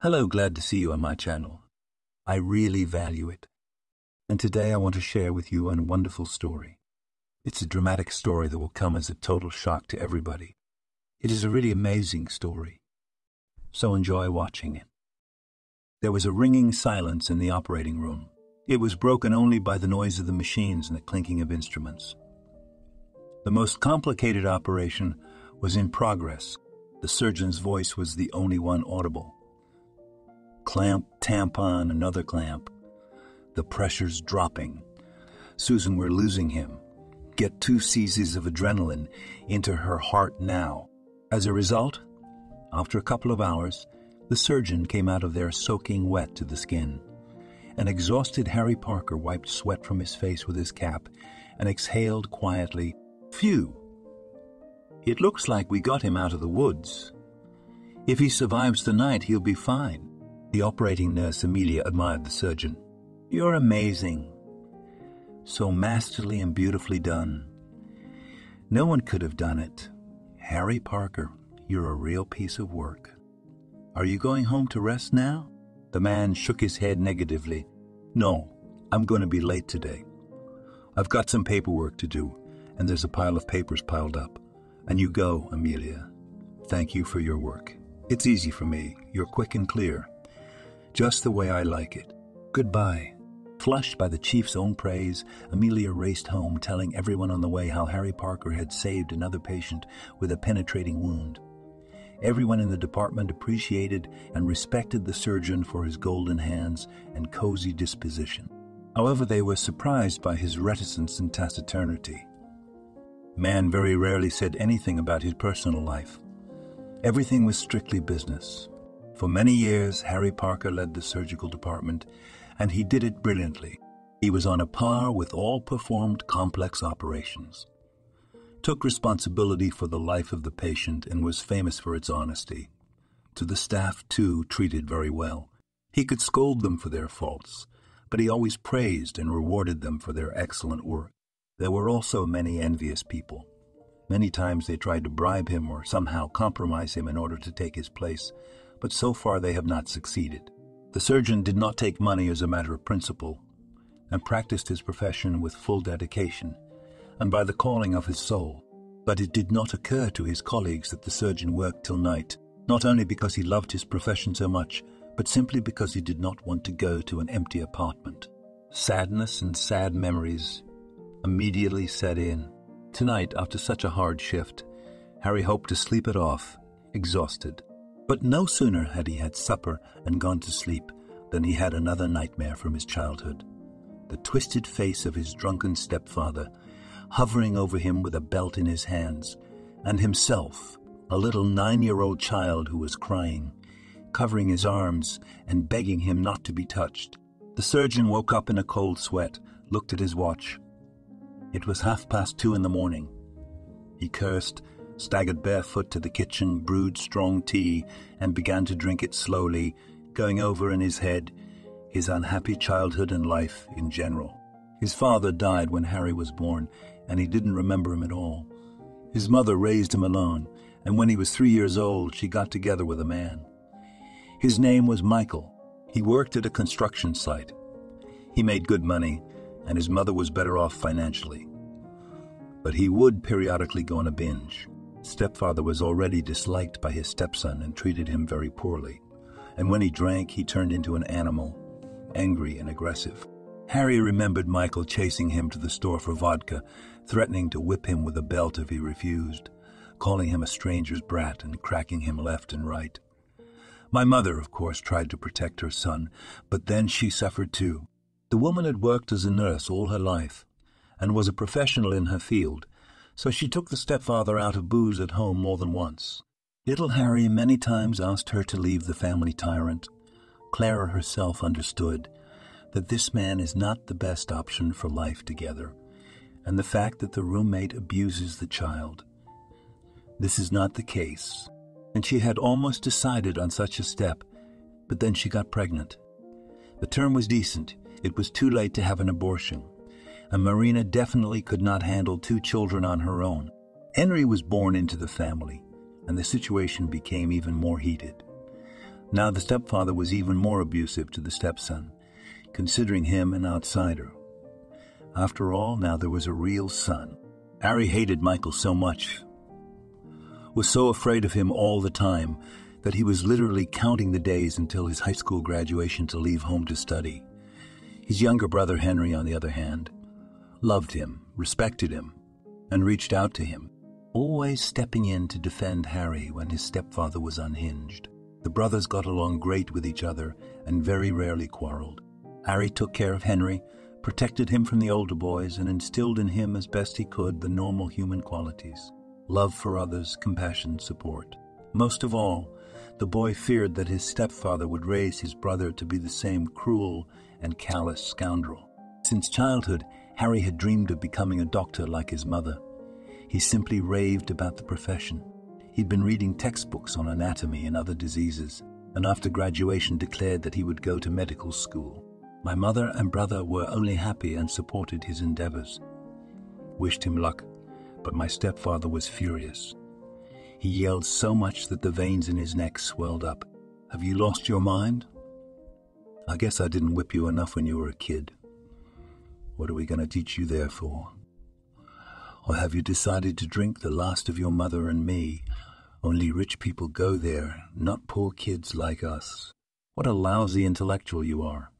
Hello, glad to see you on my channel. I really value it. And today I want to share with you a wonderful story. It's a dramatic story that will come as a total shock to everybody. It is a really amazing story. So enjoy watching it. There was a ringing silence in the operating room. It was broken only by the noise of the machines and the clinking of instruments. The most complicated operation was in progress. The surgeon's voice was the only one audible. Clamp, tampon, another clamp. The pressure's dropping. Susan, we're losing him. Get 2 cc's of adrenaline into her heart now. As a result, after a couple of hours, the surgeon came out of there soaking wet to the skin. An exhausted Harry Parker wiped sweat from his face with his cap and exhaled quietly, "Phew! It looks like we got him out of the woods. If he survives the night, he'll be fine." The operating nurse Amelia admired the surgeon. "You're amazing. So masterly and beautifully done. No one could have done it. Harry Parker, you're a real piece of work. Are you going home to rest now?" The man shook his head negatively. "No, I'm going to be late today. I've got some paperwork to do, and there's a pile of papers piled up. And you go, Amelia. Thank you for your work. It's easy for me. You're quick and clear. Just the way I like it. Goodbye." Flushed by the chief's own praise, Amelia raced home, telling everyone on the way how Harry Parker had saved another patient with a penetrating wound. Everyone in the department appreciated and respected the surgeon for his golden hands and cozy disposition. However, they were surprised by his reticence and taciturnity. Man very rarely said anything about his personal life. Everything was strictly business. For many years, Harry Parker led the surgical department, and he did it brilliantly. He was on a par with all performed complex operations, took responsibility for the life of the patient, and was famous for its honesty. To the staff, too, treated very well. He could scold them for their faults, but he always praised and rewarded them for their excellent work. There were also many envious people. Many times they tried to bribe him or somehow compromise him in order to take his place, but so far they have not succeeded. The surgeon did not take money as a matter of principle and practiced his profession with full dedication and by the calling of his soul. But it did not occur to his colleagues that the surgeon worked till night, not only because he loved his profession so much, but simply because he did not want to go to an empty apartment. Sadness and sad memories immediately set in. Tonight, after such a hard shift, Harry hoped to sleep it off, exhausted. But no sooner had he had supper and gone to sleep than he had another nightmare from his childhood. The twisted face of his drunken stepfather, hovering over him with a belt in his hands, and himself, a little 9-year-old child who was crying, covering his arms and begging him not to be touched. The surgeon woke up in a cold sweat, looked at his watch. It was 2:30 a.m. He cursed, staggered barefoot to the kitchen, brewed strong tea, and began to drink it slowly, going over in his head his unhappy childhood and life in general. His father died when Harry was born, and he didn't remember him at all. His mother raised him alone, and when he was 3 years old, she got together with a man. His name was Michael. He worked at a construction site. He made good money, and his mother was better off financially. But he would periodically go on a binge. Stepfather was already disliked by his stepson and treated him very poorly. And when he drank, he turned into an animal, angry and aggressive. Harry remembered Michael chasing him to the store for vodka, threatening to whip him with a belt if he refused, calling him a stranger's brat and cracking him left and right. My mother, of course, tried to protect her son, but then she suffered too. The woman had worked as a nurse all her life and was a professional in her field, so she took the stepfather out of booze at home more than once. Little Harry many times asked her to leave the family tyrant. Clara herself understood that this man is not the best option for life together, and the fact that the roommate abuses the child. This is not the case, and she had almost decided on such a step, but then she got pregnant. The term was decent. It was too late to have an abortion, and Marina definitely could not handle 2 children on her own. Henry was born into the family, and the situation became even more heated. Now the stepfather was even more abusive to the stepson, considering him an outsider. After all, now there was a real son. Harry hated Michael so much, was so afraid of him all the time, that he was literally counting the days until his high school graduation to leave home to study. His younger brother Henry, on the other hand, loved him, respected him, and reached out to him, always stepping in to defend Harry when his stepfather was unhinged. The brothers got along great with each other and very rarely quarreled. Harry took care of Henry, protected him from the older boys, and instilled in him as best he could the normal human qualities: love for others, compassion, support. Most of all, the boy feared that his stepfather would raise his brother to be the same cruel and callous scoundrel. Since childhood, Harry had dreamed of becoming a doctor like his mother. He simply raved about the profession. He'd been reading textbooks on anatomy and other diseases, and after graduation declared that he would go to medical school. My mother and brother were only happy and supported his endeavors. Wished him luck, but my stepfather was furious. He yelled so much that the veins in his neck swelled up. "Have you lost your mind? I guess I didn't whip you enough when you were a kid. What are we going to teach you there for? Or have you decided to drink the last of your mother and me? Only rich people go there, not poor kids like us. What a lousy intellectual you are.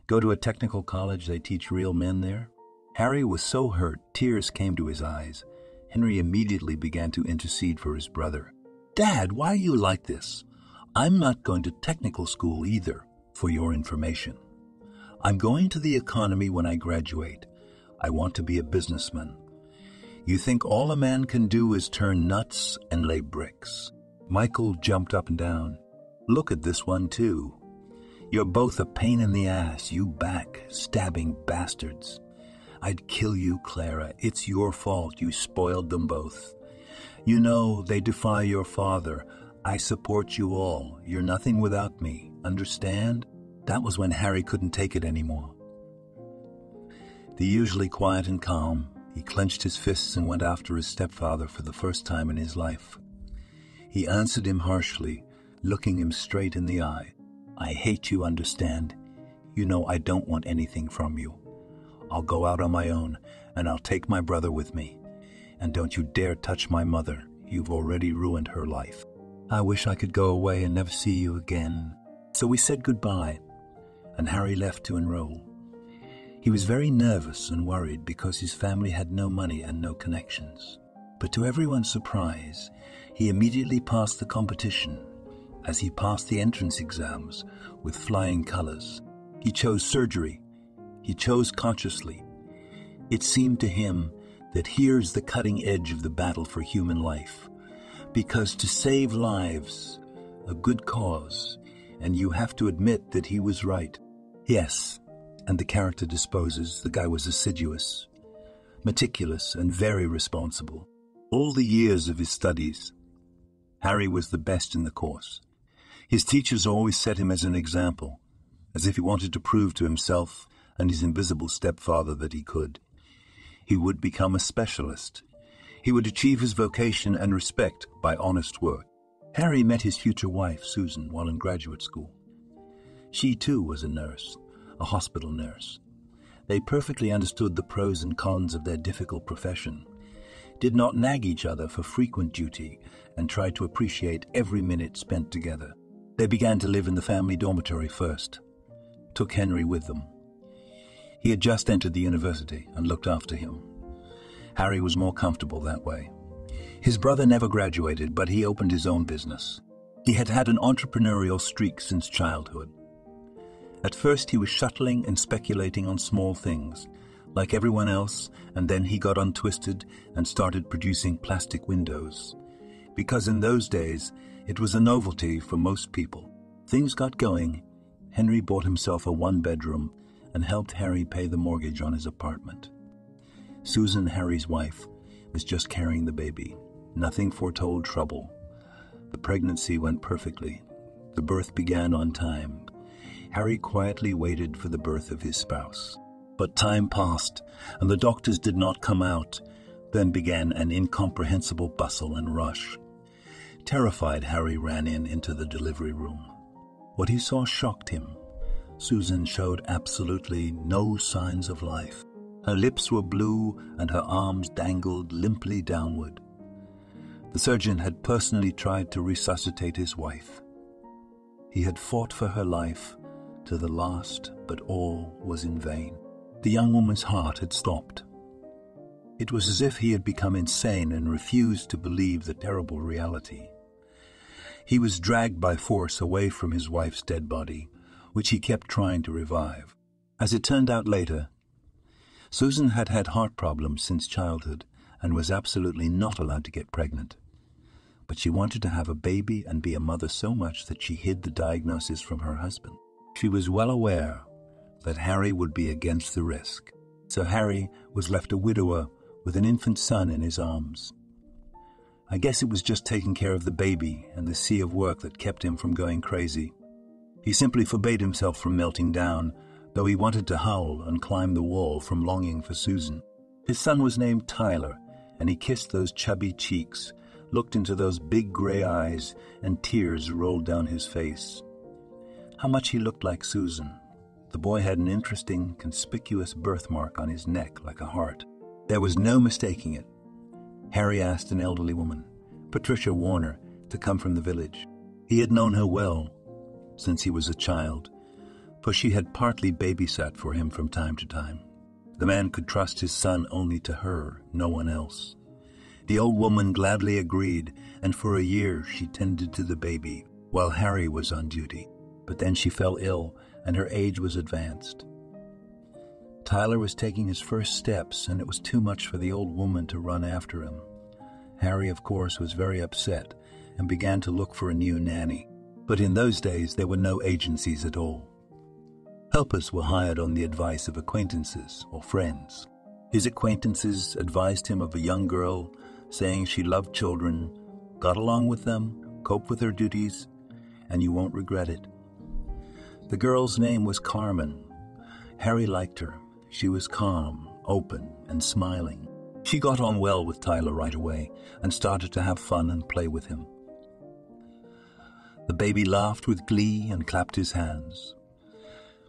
Go to a technical college, they teach real men there?" Harry was so hurt, tears came to his eyes. Henry immediately began to intercede for his brother. "Dad, why are you like this? I'm not going to technical school either, for your information. I'm going to the economy when I graduate. I want to be a businessman. You think all a man can do is turn nuts and lay bricks?" Michael jumped up and down. "Look at this one, too. You're both a pain in the ass, you back-stabbing bastards. I'd kill you, Clara. It's your fault. You spoiled them both. You know, they defy your father. I support you all. You're nothing without me. Understand?" That was when Harry couldn't take it anymore. The usually quiet and calm, he clenched his fists and went after his stepfather for the first time in his life. He answered him harshly, looking him straight in the eye. "I hate you, understand? You know I don't want anything from you. I'll go out on my own, and I'll take my brother with me. And don't you dare touch my mother. You've already ruined her life. I wish I could go away and never see you again." So we said goodbye, and Harry left to enroll. He was very nervous and worried because his family had no money and no connections. But to everyone's surprise, he immediately passed the competition, as he passed the entrance exams with flying colors. He chose surgery. He chose consciously. It seemed to him that here's the cutting edge of the battle for human life, because to save lives, a good cause, and you have to admit that he was right. Yes, and the character disposes, the guy was assiduous, meticulous, and very responsible. All the years of his studies, Harry was the best in the course. His teachers always set him as an example, as if he wanted to prove to himself and his invisible stepfather that he could. He would become a specialist. He would achieve his vocation and respect by honest work. Harry met his future wife, Susan, while in graduate school. She, too, was a nurse, a hospital nurse. They perfectly understood the pros and cons of their difficult profession, did not nag each other for frequent duty, and tried to appreciate every minute spent together. They began to live in the family dormitory first, took Henry with them. He had just entered the university and looked after him. Harry was more comfortable that way. His brother never graduated, but he opened his own business. He had had an entrepreneurial streak since childhood. At first he was shuttling and speculating on small things, like everyone else, and then he got untwisted and started producing plastic windows. Because in those days, it was a novelty for most people. Things got going. Henry bought himself a one-bedroom and helped Harry pay the mortgage on his apartment. Susan, Harry's wife, was just carrying the baby. Nothing foretold trouble. The pregnancy went perfectly. The birth began on time. Harry quietly waited for the birth of his spouse. But time passed, and the doctors did not come out. Then began an incomprehensible bustle and rush. Terrified, Harry ran into the delivery room. What he saw shocked him. Susan showed absolutely no signs of life. Her lips were blue and her arms dangled limply downward. The surgeon had personally tried to resuscitate his wife. He had fought for her life to the last, but all was in vain. The young woman's heart had stopped. It was as if he had become insane and refused to believe the terrible reality. He was dragged by force away from his wife's dead body, which he kept trying to revive. As it turned out later, Susan had had heart problems since childhood and was absolutely not allowed to get pregnant. But she wanted to have a baby and be a mother so much that she hid the diagnosis from her husband. She was well aware that Harry would be against the risk, so Harry was left a widower with an infant son in his arms. I guess it was just taking care of the baby and the sea of work that kept him from going crazy. He simply forbade himself from melting down, though he wanted to howl and climb the wall from longing for Susan. His son was named Tyler, and he kissed those chubby cheeks, looked into those big gray eyes, and tears rolled down his face. How much he looked like Susan. The boy had an interesting, conspicuous birthmark on his neck like a heart. There was no mistaking it. Harry asked an elderly woman, Patricia Warner, to come from the village. He had known her well since he was a child, for she had partly babysat for him from time to time. The man could trust his son only to her, no one else. The old woman gladly agreed, and for a year she tended to the baby while Harry was on duty. But then she fell ill, and her age was advanced. Tyler was taking his first steps, and it was too much for the old woman to run after him. Harry, of course, was very upset and began to look for a new nanny. But in those days, there were no agencies at all. Helpers were hired on the advice of acquaintances or friends. His acquaintances advised him of a young girl, saying she loved children, got along with them, coped with her duties, and you won't regret it. The girl's name was Carmen. Harry liked her. She was calm, open, and smiling. She got on well with Tyler right away and started to have fun and play with him. The baby laughed with glee and clapped his hands.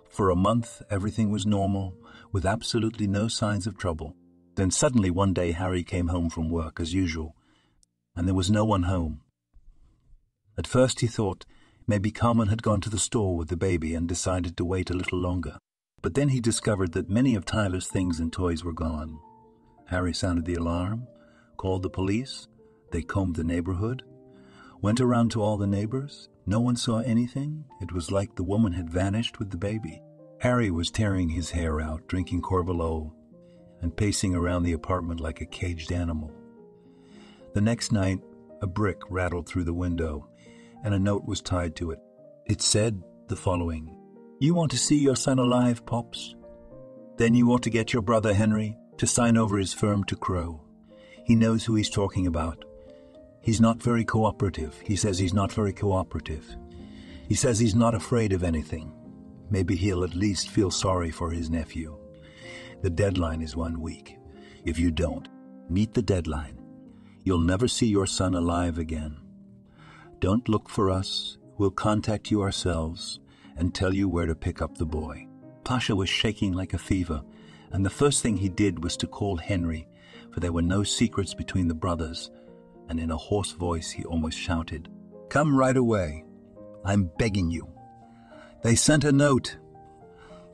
For a month, everything was normal, with absolutely no signs of trouble. Then suddenly one day Harry came home from work as usual, and there was no one home. At first he thought maybe Carmen had gone to the store with the baby and decided to wait a little longer. But then he discovered that many of Tyler's things and toys were gone. Harry sounded the alarm, called the police. They combed the neighborhood, went around to all the neighbors. No one saw anything. It was like the woman had vanished with the baby. Harry was tearing his hair out, drinking Corvalol, and pacing around the apartment like a caged animal. The next night, a brick rattled through the window, and a note was tied to it. It said the following: "You want to see your son alive, Pops? Then you ought to get your brother Henry to sign over his firm to Crow. He knows who he's talking about. He's not very cooperative. He says he's not very cooperative. He says he's not afraid of anything. Maybe he'll at least feel sorry for his nephew. The deadline is 1 week. If you don't meet the deadline, you'll never see your son alive again. Don't look for us. We'll contact you ourselves and tell you where to pick up the boy." Pasha was shaking like a fever, and the first thing he did was to call Henry, for there were no secrets between the brothers, and in a hoarse voice he almost shouted, "Come right away. I'm begging you. They sent a note.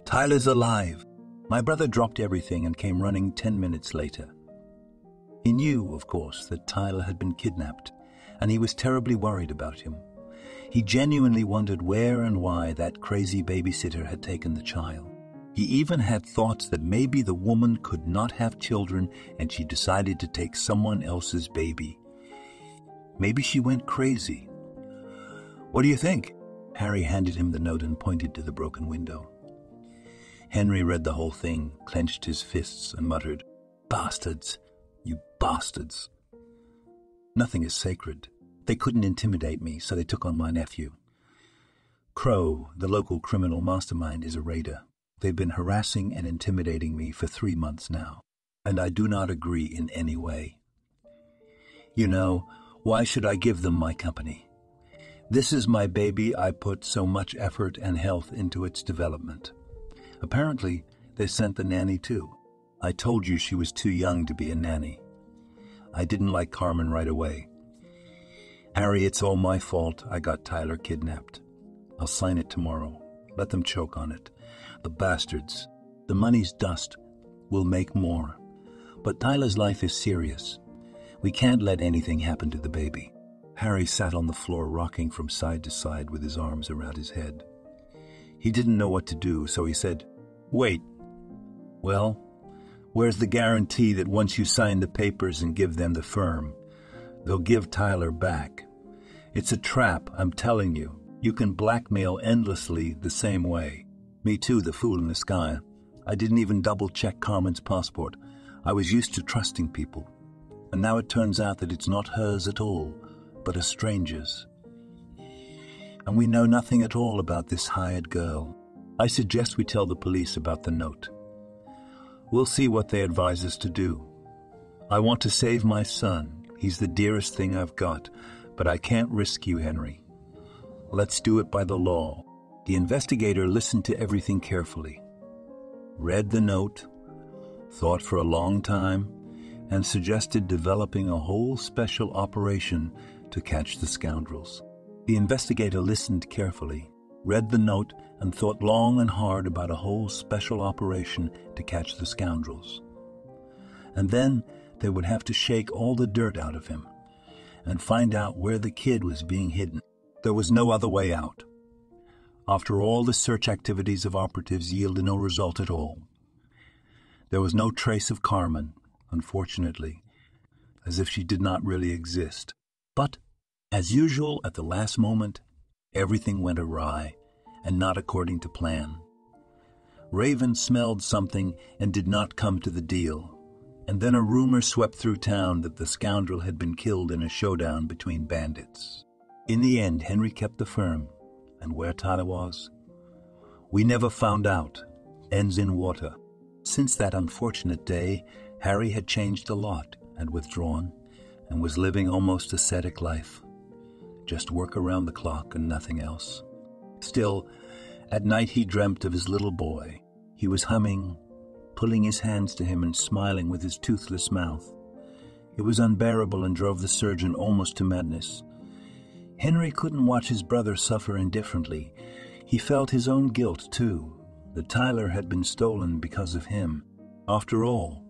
Tyler's alive." My brother dropped everything and came running 10 minutes later. He knew, of course, that Tyler had been kidnapped, and he was terribly worried about him. He genuinely wondered where and why that crazy babysitter had taken the child. He even had thoughts that maybe the woman could not have children and she decided to take someone else's baby. Maybe she went crazy. "What do you think?" Harry handed him the note and pointed to the broken window. Henry read the whole thing, clenched his fists, and muttered, "Bastards, you bastards. Nothing is sacred. They couldn't intimidate me, so they took on my nephew. Crow, the local criminal mastermind, is a raider. They've been harassing and intimidating me for 3 months now, and I do not agree in any way. You know, Why should I give them my company? This is my baby. I put so much effort and health into its development. Apparently, they sent the nanny too. I told you she was too young to be a nanny. I didn't like Carmen right away. Harry, it's all my fault. I got Tyler kidnapped. I'll sign it tomorrow. Let them choke on it. The bastards. The money's dust. We'll make more. But Tyler's life is serious. We can't let anything happen to the baby. Harry sat on the floor, rocking from side to side with his arms around his head. He didn't know what to do, so he said, "Wait. Well, where's the guarantee that once you sign the papers and give them the firm, they'll give Tyler back? It's a trap, I'm telling you. You can blackmail endlessly the same way. Me too, the fool in the sky. I didn't even double-check Carmen's passport. I was used to trusting people. And now it turns out that it's not hers at all, but a stranger's. And we know nothing at all about this hired girl. I suggest we tell the police about the note. We'll see what they advise us to do. I want to save my son. He's the dearest thing I've got, but I can't risk you, Henry. Let's do it by the law." The investigator listened to everything carefully, read the note, thought for a long time, and suggested developing a whole special operation to catch the scoundrels. The investigator listened carefully, read the note, and thought long and hard about a whole special operation to catch the scoundrels. And then they would have to shake all the dirt out of him and find out where the kid was being hidden. There was no other way out. After all, the search activities of operatives yielded no result at all. There was no trace of Carmen, unfortunately, as if she did not really exist. But, as usual, at the last moment, everything went awry and not according to plan. Raven smelled something and did not come to the deal. And then a rumor swept through town that the scoundrel had been killed in a showdown between bandits. In the end, Henry kept the firm, and where Tyler was, we never found out. Ends in water. Since that unfortunate day, Harry had changed a lot, had withdrawn, and was living almost ascetic life. Just work around the clock and nothing else. Still, at night he dreamt of his little boy. He was humming, pulling his hands to him and smiling with his toothless mouth. It was unbearable and drove the surgeon almost to madness. Henry couldn't watch his brother suffer indifferently. He felt his own guilt, too, that Tyler had been stolen because of him. After all,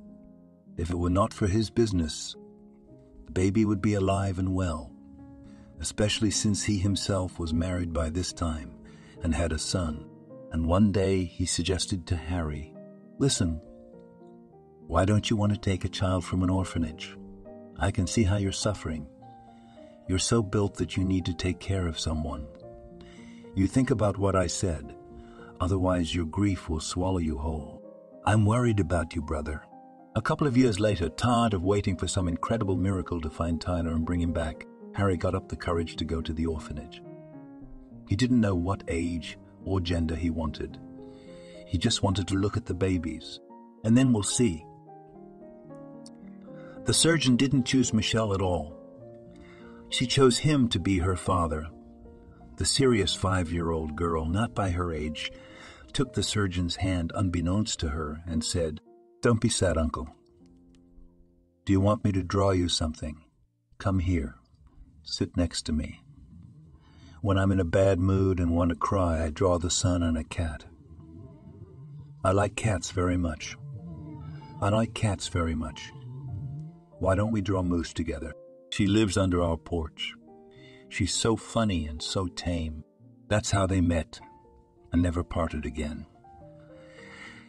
if it were not for his business, the baby would be alive and well, especially since he himself was married by this time and had a son. And one day he suggested to Harry, "Listen, why don't you want to take a child from an orphanage? I can see how you're suffering. You're so built that you need to take care of someone. You think about what I said, otherwise your grief will swallow you whole. I'm worried about you, brother." A couple of years later, tired of waiting for some incredible miracle to find Tyler and bring him back, Harry got up the courage to go to the orphanage. He didn't know what age or gender he wanted. He just wanted to look at the babies, and then we'll see. The surgeon didn't choose Michelle at all. She chose him to be her father. The serious 5-year-old girl, not by her age, took the surgeon's hand unbeknownst to her and said, "Don't be sad, Uncle. Do you want me to draw you something? Come here. Sit next to me. When I'm in a bad mood and want to cry, I draw the sun and a cat. I like cats very much. I like cats very much. Why don't we draw Moose together? She lives under our porch. She's so funny and so tame." That's how they met and never parted again.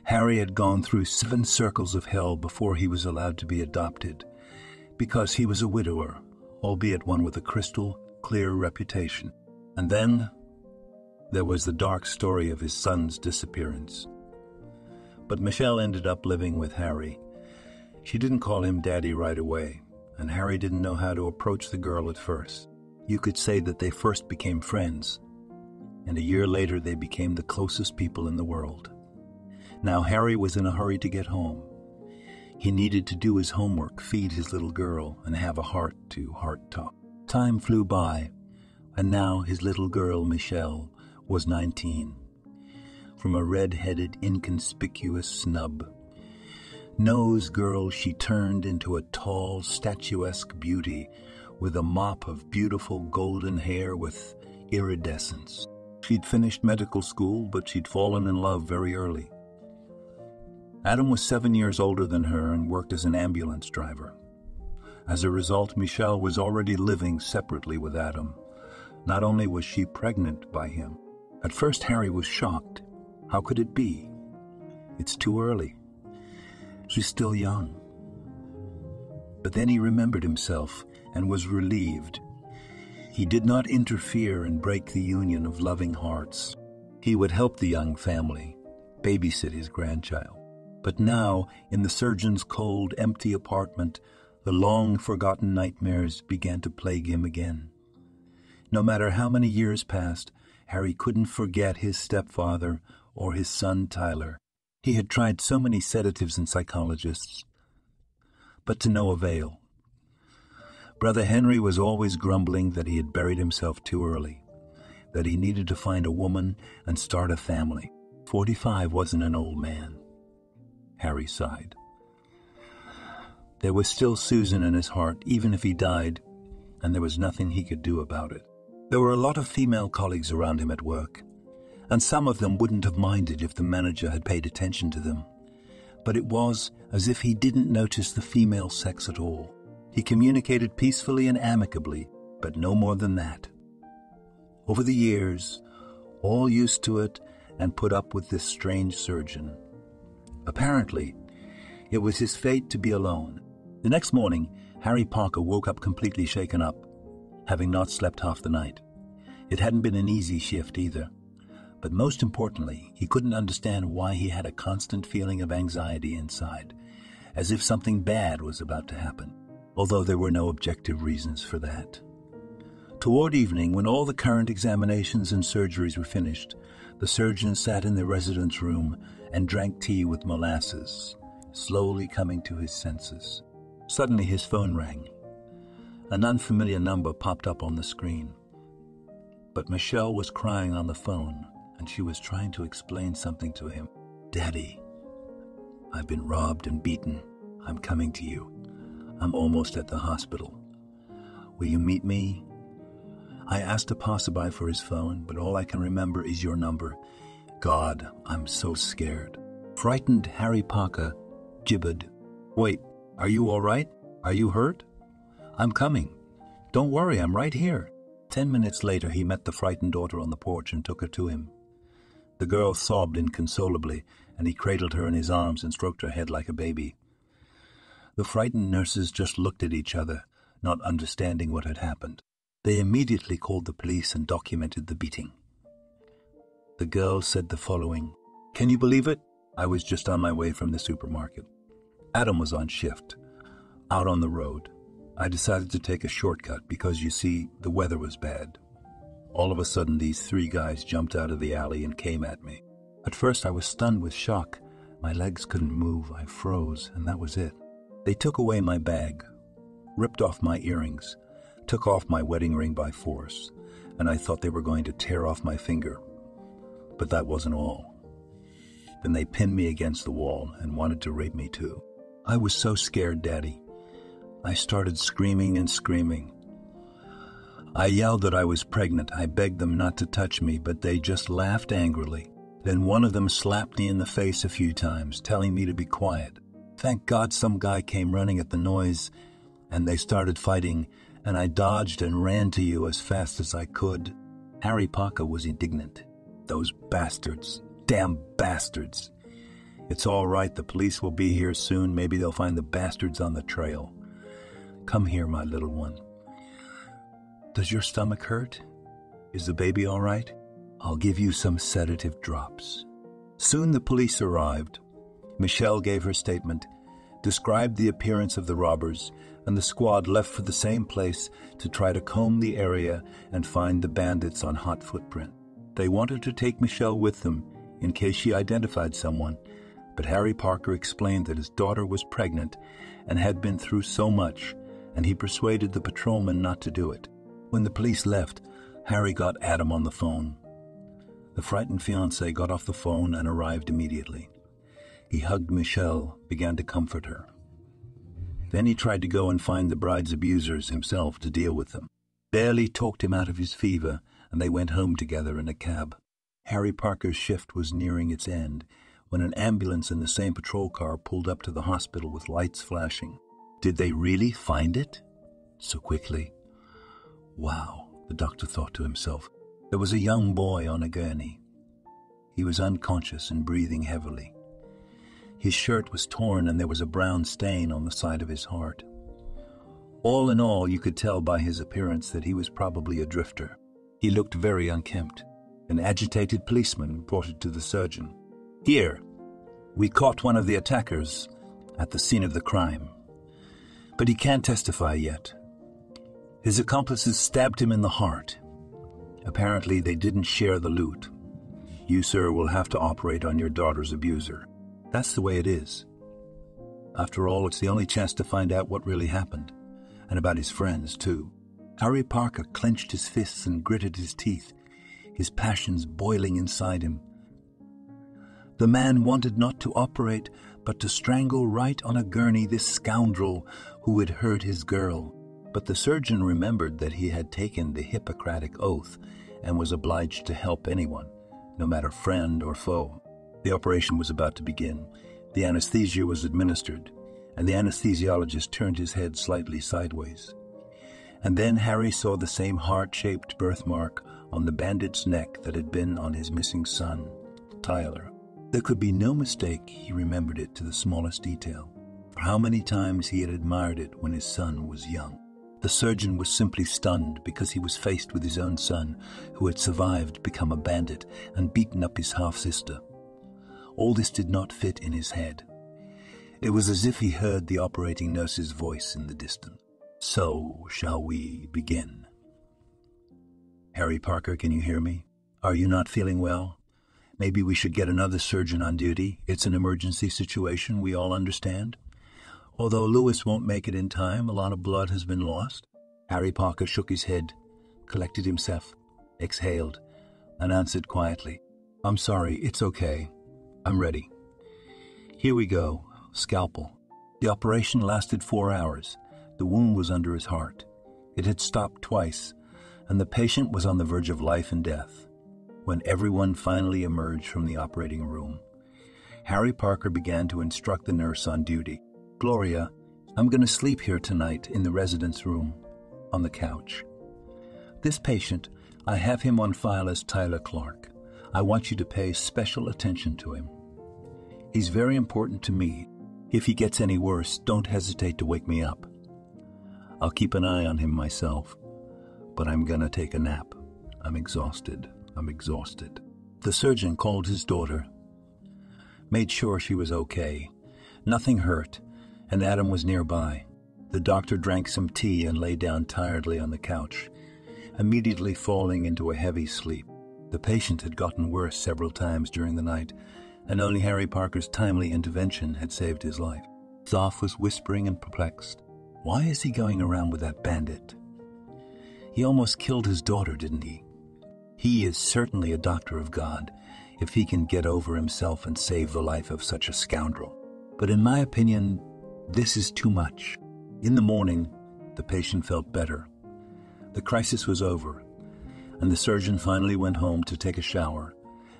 Harry had gone through 7 circles of hell before he was allowed to be adopted, because he was a widower, albeit one with a crystal clear reputation. And then there was the dark story of his son's disappearance. But Michelle ended up living with Harry. She didn't call him Daddy right away, and Harry didn't know how to approach the girl at first. You could say that they first became friends, and a year later they became the closest people in the world. Now Harry was in a hurry to get home. He needed to do his homework, feed his little girl, and have a heart-to-heart talk. Time flew by, and now his little girl, Michelle, was 19. From a red-headed, inconspicuous snub nose girl, she turned into a tall, statuesque beauty with a mop of beautiful golden hair with iridescence. She'd finished medical school, but she'd fallen in love very early. Adam was 7 years older than her and worked as an ambulance driver. As a result, Michelle was already living separately with Adam. Not only was she pregnant by him, at first Harry was shocked. How could it be? It's too early. She's still young. But then he remembered himself and was relieved. He did not interfere and break the union of loving hearts. He would help the young family, babysit his grandchild. But now, in the surgeon's cold, empty apartment, the long-forgotten nightmares began to plague him again. No matter how many years passed, Harry couldn't forget his stepfather or his son Tyler. He had tried so many sedatives and psychologists, but to no avail. Brother Henry was always grumbling that he had buried himself too early, that he needed to find a woman and start a family. 45 wasn't an old man. Harry sighed. There was still Susan in his heart, even if he died, and there was nothing he could do about it. There were a lot of female colleagues around him at work, and some of them wouldn't have minded if the manager had paid attention to them. But it was as if he didn't notice the female sex at all. He communicated peacefully and amicably, but no more than that. Over the years, all used to it and put up with this strange surgeon. Apparently, it was his fate to be alone. The next morning, Harry Parker woke up completely shaken up, having not slept half the night. It hadn't been an easy shift either. But most importantly, he couldn't understand why he had a constant feeling of anxiety inside, as if something bad was about to happen, although there were no objective reasons for that. Toward evening, when all the current examinations and surgeries were finished, the surgeon sat in the resident's room and drank tea with molasses, slowly coming to his senses. Suddenly his phone rang. An unfamiliar number popped up on the screen. But Michelle was crying on the phone, and she was trying to explain something to him. "Daddy, I've been robbed and beaten. I'm coming to you. I'm almost at the hospital. Will you meet me?" I asked a passerby for his phone, but all I can remember is your number. God, I'm so scared. Frightened Harry Parker gibbered. "Wait, are you all right? Are you hurt?" "I'm coming. Don't worry, I'm right here." 10 minutes later, he met the frightened daughter on the porch and took her to him. The girl sobbed inconsolably, and he cradled her in his arms and stroked her head like a baby. The frightened nurses just looked at each other, not understanding what had happened. They immediately called the police and documented the beating. The girl said the following: "Can you believe it? I was just on my way from the supermarket. Adam was on shift, out on the road. I decided to take a shortcut because, you see, the weather was bad. All of a sudden, these 3 guys jumped out of the alley and came at me. At first, I was stunned with shock. My legs couldn't move. I froze, and that was it. They took away my bag, ripped off my earrings, took off my wedding ring by force, and I thought they were going to tear off my finger. But that wasn't all. Then they pinned me against the wall and wanted to rape me too. I was so scared, Daddy. I started screaming and screaming. I yelled that I was pregnant. I begged them not to touch me, but they just laughed angrily. Then one of them slapped me in the face a few times, telling me to be quiet. Thank God some guy came running at the noise, and they started fighting, and I dodged and ran to you as fast as I could." Harry Parker was indignant. "Those bastards. Damn bastards. It's all right, the police will be here soon. Maybe they'll find the bastards on the trail. Come here, my little one. Does your stomach hurt? Is the baby all right? I'll give you some sedative drops." Soon the police arrived. Michelle gave her statement, described the appearance of the robbers, and the squad left for the same place to try to comb the area and find the bandits on hot footprint. They wanted to take Michelle with them in case she identified someone, but Harry Parker explained that his daughter was pregnant and had been through so much, and he persuaded the patrolman not to do it. When the police left, Harry got Adam on the phone. The frightened fiancé got off the phone and arrived immediately. He hugged Michelle, began to comfort her. Then he tried to go and find the bride's abusers himself to deal with them. Barely talked him out of his fever, and they went home together in a cab. Harry Parker's shift was nearing its end when an ambulance in the same patrol car pulled up to the hospital with lights flashing. Did they really find it? So quickly? Wow, the doctor thought to himself. There was a young boy on a gurney. He was unconscious and breathing heavily. His shirt was torn and there was a brown stain on the side of his heart. All in all, you could tell by his appearance that he was probably a drifter. He looked very unkempt. An agitated policeman reported to the surgeon. Here, we caught one of the attackers at the scene of the crime. But he can't testify yet. His accomplices stabbed him in the heart. Apparently, they didn't share the loot. You, sir, will have to operate on your daughter's abuser. That's the way it is. After all, it's the only chance to find out what really happened. And about his friends, too. Harry Parker clenched his fists and gritted his teeth, his passions boiling inside him. The man wanted not to operate, but to strangle right on a gurney this scoundrel who had hurt his girl. But the surgeon remembered that he had taken the Hippocratic oath and was obliged to help anyone, no matter friend or foe. The operation was about to begin. The anesthesia was administered, and the anesthesiologist turned his head slightly sideways. And then Harry saw the same heart-shaped birthmark on the bandit's neck that had been on his missing son, Tyler. There could be no mistake he remembered it to the smallest detail. For how many times he had admired it when his son was young. The surgeon was simply stunned because he was faced with his own son, who had survived become a bandit and beaten up his half-sister. All this did not fit in his head. It was as if he heard the operating nurse's voice in the distance. So, shall we begin? Harry Parker, can you hear me? Are you not feeling well? Maybe we should get another surgeon on duty. It's an emergency situation, we all understand. Although Lewis won't make it in time, a lot of blood has been lost. Harry Parker shook his head, collected himself, exhaled, and answered quietly, I'm sorry, it's okay. I'm ready. Here we go. Scalpel. The operation lasted 4 hours. The wound was under his heart. It had stopped twice, and the patient was on the verge of life and death. When everyone finally emerged from the operating room, Harry Parker began to instruct the nurse on duty. Gloria, I'm going to sleep here tonight in the residence room, on the couch. This patient, I have him on file as Tyler Clark. I want you to pay special attention to him. He's very important to me. If he gets any worse, don't hesitate to wake me up. I'll keep an eye on him myself, but I'm going to take a nap. I'm exhausted. The surgeon called his daughter, made sure she was okay. Nothing hurt, and Adam was nearby. The doctor drank some tea and lay down tiredly on the couch, immediately falling into a heavy sleep. The patient had gotten worse several times during the night, and only Harry Parker's timely intervention had saved his life. Zoff was whispering and perplexed. Why is he going around with that bandit? He almost killed his daughter, didn't he? He is certainly a doctor of God, if he can get over himself and save the life of such a scoundrel. But in my opinion, this is too much. In the morning, the patient felt better. The crisis was over, and the surgeon finally went home to take a shower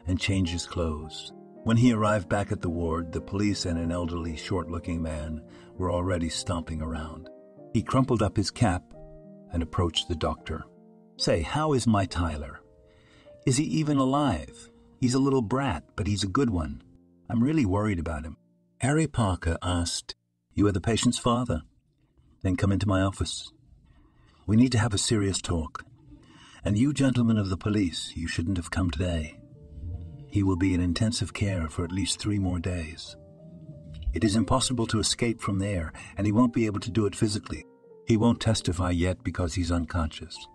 and change his clothes. When he arrived back at the ward, the police and an elderly, short-looking man were already stomping around. He crumpled up his cap and approached the doctor. Say, how is my Tyler? Is he even alive? He's a little brat, but he's a good one. I'm really worried about him. Harry Parker asked, You are the patient's father? Then come into my office. We need to have a serious talk. And you gentlemen of the police, you shouldn't have come today. He will be in intensive care for at least 3 more days. It is impossible to escape from there, and he won't be able to do it physically. He won't testify yet because he's unconscious.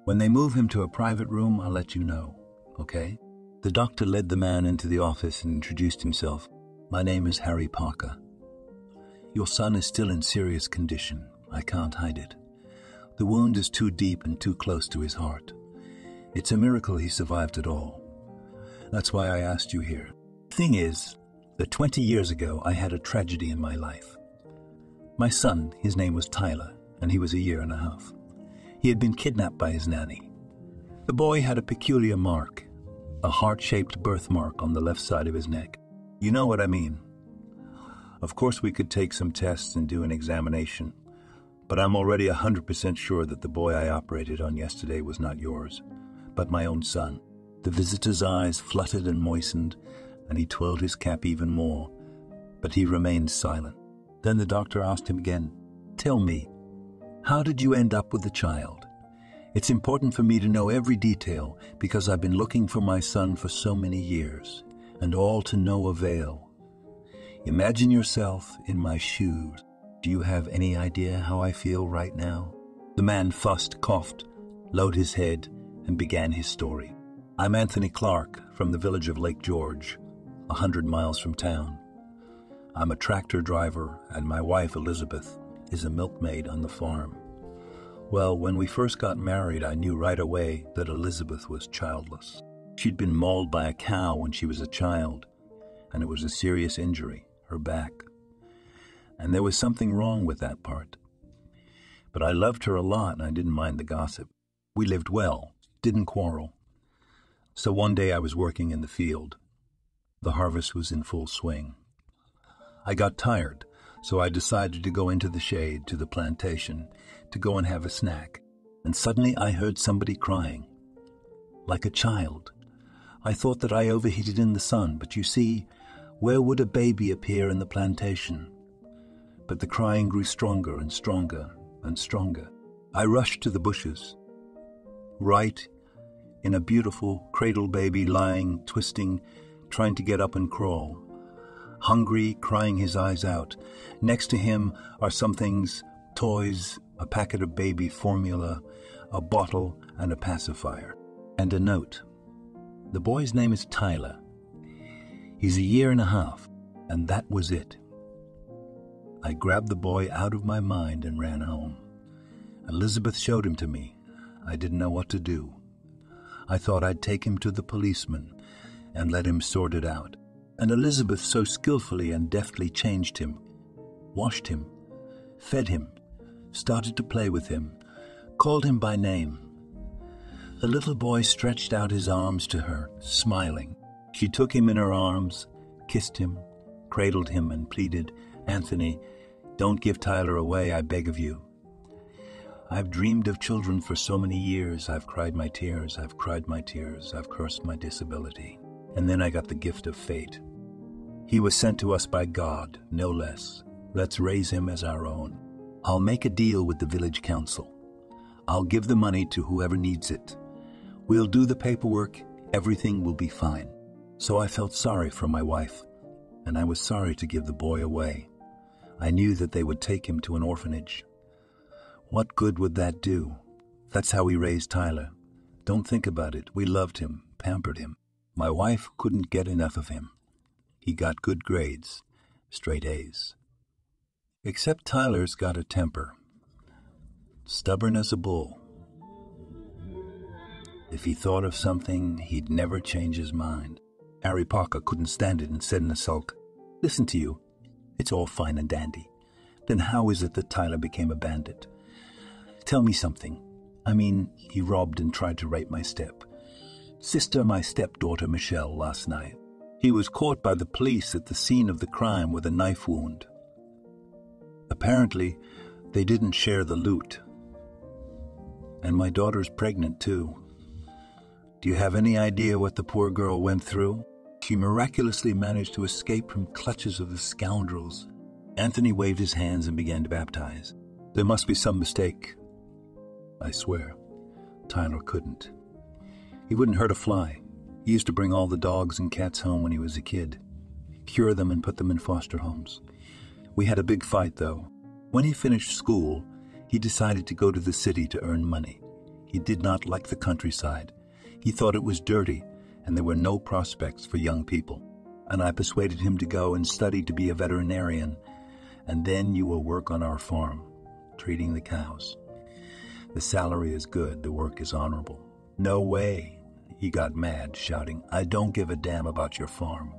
When they move him to a private room, I'll let you know, okay? The doctor led the man into the office and introduced himself. My name is Harry Parker. Your son is still in serious condition. I can't hide it. The wound is too deep and too close to his heart. It's a miracle he survived it all. That's why I asked you here. Thing is that 20 years ago I had a tragedy in my life. My son, his name was Tyler, and he was 1.5 years. He had been kidnapped by his nanny. The boy had a peculiar mark, a heart-shaped birthmark on the left side of his neck. You know what I mean. Of course we could take some tests and do an examination, but I'm already 100% sure that the boy I operated on yesterday was not yours, but my own son. The visitor's eyes fluttered and moistened, and he twirled his cap even more, but he remained silent. Then the doctor asked him again, "Tell me, how did you end up with the child? It's important for me to know every detail because I've been looking for my son for so many years, and all to no avail. Imagine yourself in my shoes. Do you have any idea how I feel right now?" The man fussed, coughed, lowered his head, and began his story. "I'm Anthony Clark from the village of Lake George, 100 miles from town. I'm a tractor driver, and my wife, Elizabeth, is a milkmaid on the farm. Well, when we first got married, I knew right away that Elizabeth was childless. She'd been mauled by a cow when she was a child, and it was a serious injury, her back. And there was something wrong with that part. But I loved her a lot, and I didn't mind the gossip. We lived well, didn't quarrel. So one day I was working in the field. The harvest was in full swing. I got tired, so I decided to go into the shade to the plantation to go and have a snack. And suddenly I heard somebody crying, like a child. I thought that I overheated in the sun, but you see, where would a baby appear in the plantation? But the crying grew stronger and stronger and stronger. I rushed to the bushes. Right in a beautiful cradle baby lying, twisting, trying to get up and crawl. Hungry, crying his eyes out. Next to him are some things, toys, a packet of baby formula, a bottle, and a pacifier. And a note. The boy's name is Tyler. He's 1.5 years, and that was it. I grabbed the boy out of my mind and ran home. Elizabeth showed him to me. I didn't know what to do. I thought I'd take him to the policeman and let him sort it out. And Elizabeth so skillfully and deftly changed him, washed him, fed him, started to play with him, called him by name. The little boy stretched out his arms to her, smiling. She took him in her arms, kissed him, cradled him, and pleaded, "Anthony, don't give Tyler away, I beg of you. I've dreamed of children for so many years. I've cried my tears, I've cried my tears, I've cursed my disability. And then I got the gift of fate. He was sent to us by God, no less. Let's raise him as our own. I'll make a deal with the village council. I'll give the money to whoever needs it. We'll do the paperwork, everything will be fine." So I felt sorry for my wife, and I was sorry to give the boy away. I knew that they would take him to an orphanage. What good would that do? That's how we raised Tyler. Don't think about it. We loved him, pampered him. My wife couldn't get enough of him. He got good grades, straight A's. Except Tyler's got a temper. Stubborn as a bull. If he thought of something, he'd never change his mind. Harry Parker couldn't stand it and said in a sulk, "Listen to you. It's all fine and dandy. Then how is it that Tyler became a bandit? Tell me something. I mean, he robbed and tried to rape my my stepdaughter Michelle last night. He was caught by the police at the scene of the crime with a knife wound. Apparently, they didn't share the loot. And my daughter's pregnant too. Do you have any idea what the poor girl went through? She miraculously managed to escape from clutches of the scoundrels." Anthony waved his hands and began to baptize. "There must be some mistake. I swear, Tyler couldn't. He wouldn't hurt a fly. He used to bring all the dogs and cats home when he was a kid, cure them and put them in foster homes. We had a big fight, though. When he finished school, he decided to go to the city to earn money. He did not like the countryside. He thought it was dirty, and there were no prospects for young people. And I persuaded him to go and study to be a veterinarian, and then you will work on our farm, treating the cows. The salary is good, the work is honorable. No way. He got mad, shouting, I don't give a damn about your farm.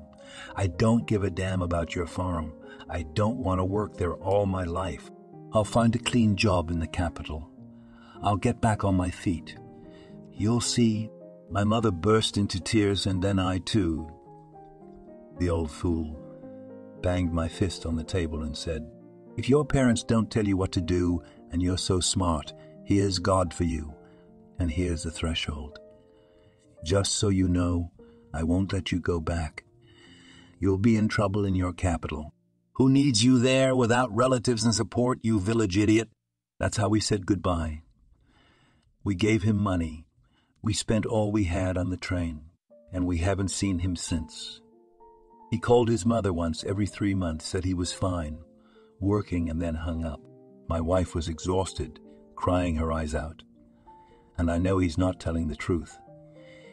I don't give a damn about your farm. I don't want to work there all my life. I'll find a clean job in the capital. I'll get back on my feet. You'll see. My mother burst into tears, and then I too. The old fool banged my fist on the table and said, If your parents don't tell you what to do and you're so smart, here's God for you, and here's the threshold. Just so you know, I won't let you go back. You'll be in trouble in your capital. Who needs you there without relatives and support, you village idiot? That's how we said goodbye. We gave him money. We spent all we had on the train, and we haven't seen him since. He called his mother once every 3 months, said he was fine, working, and then hung up. My wife was exhausted, crying her eyes out. And I know he's not telling the truth.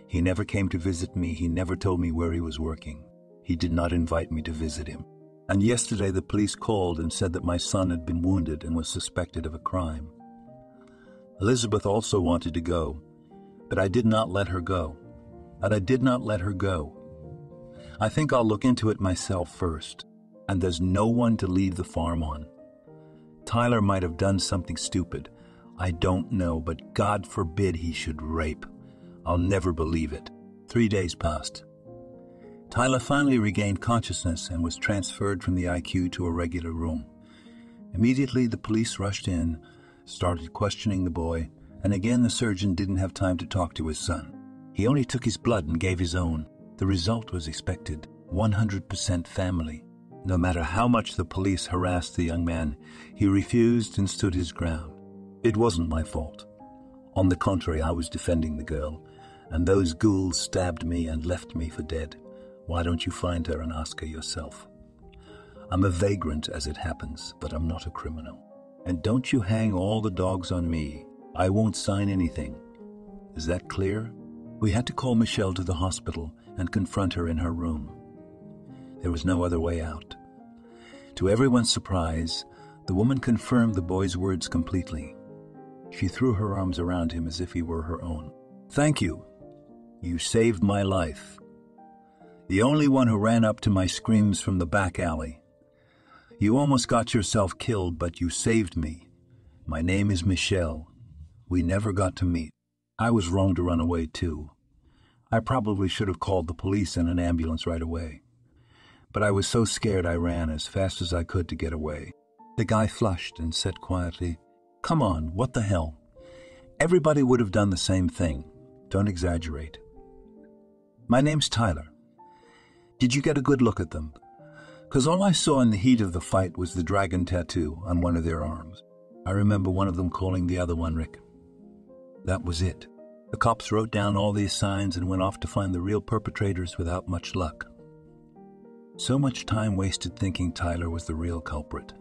He never came to visit me. He never told me where he was working. He did not invite me to visit him. And yesterday the police called and said that my son had been wounded and was suspected of a crime. Elizabeth also wanted to go, but I did not let her go. And I did not let her go. I think I'll look into it myself first, and there's no one to leave the farm on. Tyler might have done something stupid. I don't know, but God forbid he should rape. I'll never believe it. 3 days passed. Tyler finally regained consciousness and was transferred from the IQ to a regular room. Immediately, the police rushed in, started questioning the boy, and again the surgeon didn't have time to talk to his son. He only took his blood and gave his own. The result was expected, 100% family. No matter how much the police harassed the young man, he refused and stood his ground. It wasn't my fault. On the contrary, I was defending the girl, and those ghouls stabbed me and left me for dead. Why don't you find her and ask her yourself? I'm a vagrant as it happens, but I'm not a criminal. And don't you hang all the dogs on me. I won't sign anything. Is that clear? We had to call Michelle to the hospital and confront her in her room. There was no other way out. To everyone's surprise, the woman confirmed the boy's words completely. She threw her arms around him as if he were her own. Thank you. You saved my life. The only one who ran up to my screams from the back alley. You almost got yourself killed, but you saved me. My name is Michelle. We never got to meet. I was wrong to run away, too. I probably should have called the police and an ambulance right away. But I was so scared I ran as fast as I could to get away. The guy flushed and said quietly, Come on, what the hell? Everybody would have done the same thing. Don't exaggerate. My name's Tyler. Did you get a good look at them? 'Cause all I saw in the heat of the fight was the dragon tattoo on one of their arms. I remember one of them calling the other one Rick. That was it. The cops wrote down all these signs and went off to find the real perpetrators without much luck. So much time wasted thinking Tyler was the real culprit.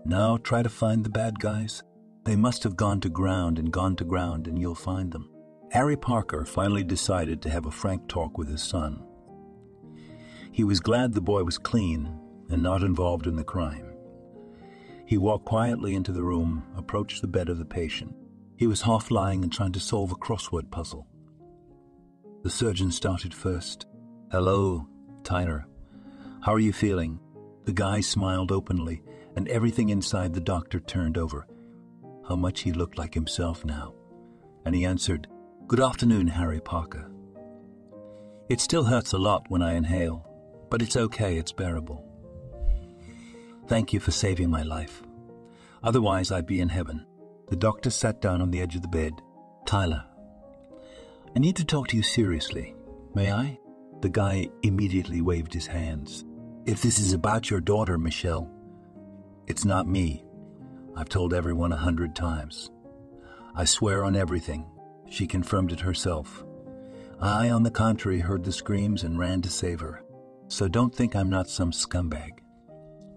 Now try to find the bad guys. They must have gone to ground, and you'll find them. Harry Parker finally decided to have a frank talk with his son. He was glad the boy was clean and not involved in the crime. He walked quietly into the room, approached the bed of the patient. He was half lying and trying to solve a crossword puzzle. The surgeon started first. Hello, Tyler. How are you feeling? The guy smiled openly, and everything inside the doctor turned over. How much he looked like himself now. And he answered, Good afternoon, Harry Parker. It still hurts a lot when I inhale, but it's okay, it's bearable. Thank you for saving my life. Otherwise, I'd be in heaven. The doctor sat down on the edge of the bed. Tyler, I need to talk to you seriously. May I? The guy immediately waved his hands. If this is about your daughter, Michelle, it's not me. I've told everyone 100 times. I swear on everything. She confirmed it herself. I, on the contrary, heard the screams and ran to save her. So don't think I'm not some scumbag.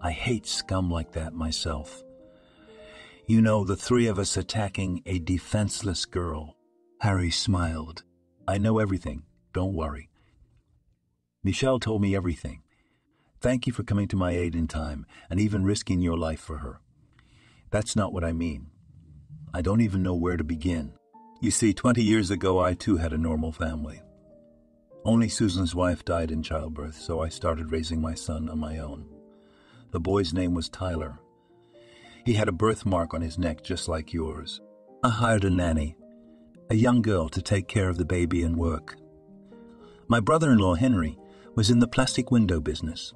I hate scum like that myself. You know, the three of us attacking a defenseless girl. Harry smiled. I know everything. Don't worry. Michelle told me everything. Thank you for coming to my aid in time and even risking your life for her. That's not what I mean. I don't even know where to begin. You see, 20 years ago, I too had a normal family. Only Susan's wife died in childbirth, so I started raising my son on my own. The boy's name was Tyler. He had a birthmark on his neck just like yours. I hired a nanny, a young girl, to take care of the baby and work. My brother-in-law, Henry, was in the plastic window business,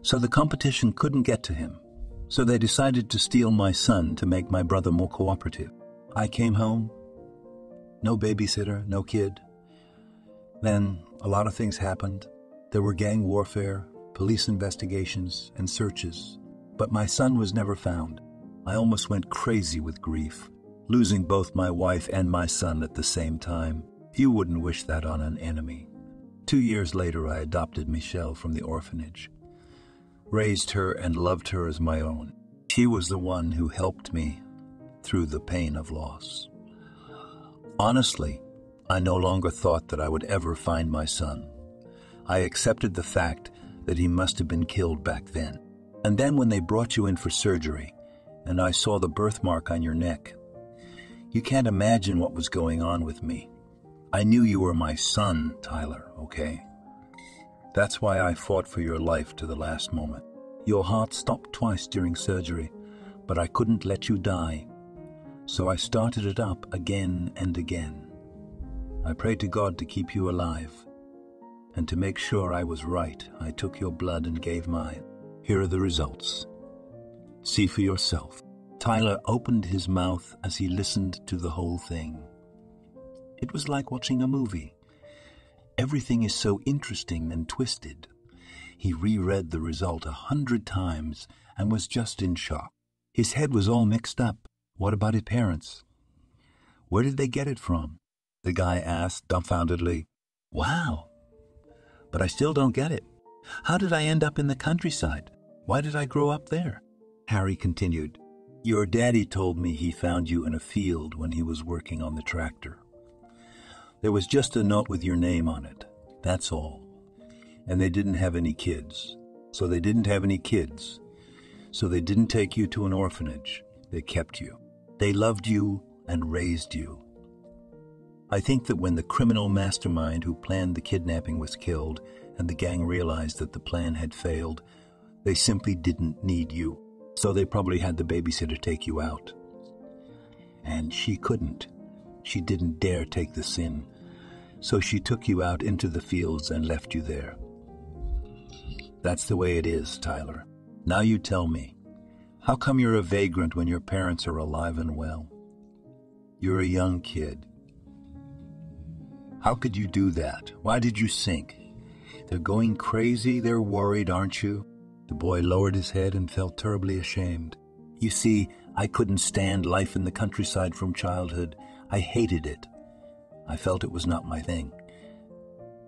so the competition couldn't get to him. So they decided to steal my son to make my brother more cooperative. I came home, no babysitter, no kid. Then a lot of things happened. There were gang warfare, police investigations, and searches. But my son was never found. I almost went crazy with grief, losing both my wife and my son at the same time. You wouldn't wish that on an enemy. 2 years later, I adopted Michelle from the orphanage, raised her and loved her as my own. She was the one who helped me through the pain of loss. Honestly, I no longer thought that I would ever find my son. I accepted the fact that he must have been killed back then. And then when they brought you in for surgery, and I saw the birthmark on your neck, you can't imagine what was going on with me. I knew you were my son, Tyler, okay? That's why I fought for your life to the last moment. Your heart stopped twice during surgery, but I couldn't let you die. So I started it up again and again. I prayed to God to keep you alive. And to make sure I was right, I took your blood and gave mine. Here are the results. See for yourself. Tyler opened his mouth as he listened to the whole thing. It was like watching a movie. Everything is so interesting and twisted. He reread the result 100 times and was just in shock. His head was all mixed up. What about his parents? Where did they get it from? The guy asked dumbfoundedly. Wow, but I still don't get it. How did I end up in the countryside? Why did I grow up there? Harry continued. Your daddy told me he found you in a field when he was working on the tractor. There was just a note with your name on it. That's all. And they didn't have any kids. So they didn't take you to an orphanage. They kept you. They loved you and raised you. I think that when the criminal mastermind who planned the kidnapping was killed and the gang realized that the plan had failed, they simply didn't need you. So they probably had the babysitter take you out. And she couldn't. She didn't dare take the sin. So she took you out into the fields and left you there. That's the way it is, Tyler. Now you tell me, how come you're a vagrant when your parents are alive and well? You're a young kid. How could you do that? Why did you sink? They're going crazy, they're worried, aren't you? The boy lowered his head and felt terribly ashamed. You see, I couldn't stand life in the countryside from childhood. I hated it. I felt it was not my thing.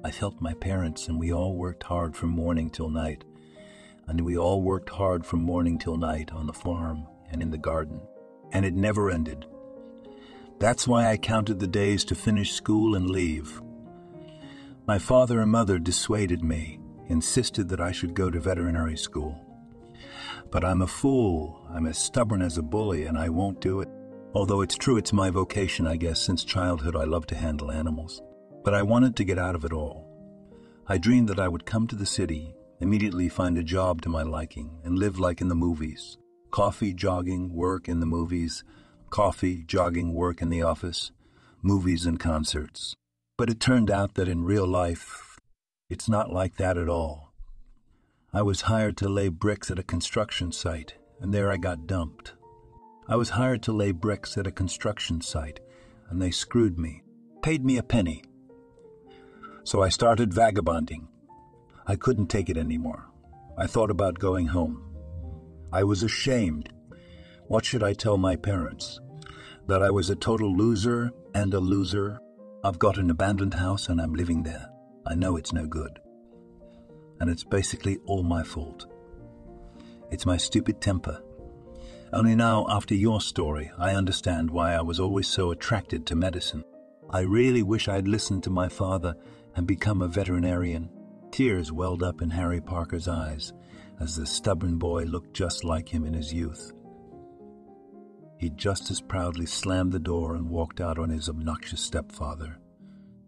I felt my parents, and we all worked hard from morning till night. And we all worked hard from morning till night on the farm and in the garden. And it never ended. That's why I counted the days to finish school and leave. My father and mother dissuaded me, insisted that I should go to veterinary school. But I'm a fool. I'm as stubborn as a bully, and I won't do it. Although it's true it's my vocation, I guess. Since childhood, I love to handle animals. But I wanted to get out of it all. I dreamed that I would come to the city, immediately find a job to my liking, and live like in the movies. Coffee, jogging, work in the movies. Coffee, jogging, work in the office. Movies and concerts. But it turned out that in real life, it's not like that at all. I was hired to lay bricks at a construction site, and there I got dumped. I was hired to lay bricks at a construction site, and they screwed me, paid me a penny. So I started vagabonding. I couldn't take it anymore. I thought about going home. I was ashamed. What should I tell my parents? That I was a total loser and a loser? I've got an abandoned house and I'm living there. I know it's no good. And it's basically all my fault. It's my stupid temper. Only now, after your story, I understand why I was always so attracted to medicine. I really wish I'd listened to my father and become a veterinarian. Tears welled up in Harry Parker's eyes as the stubborn boy looked just like him in his youth. He just as proudly slammed the door and walked out on his obnoxious stepfather.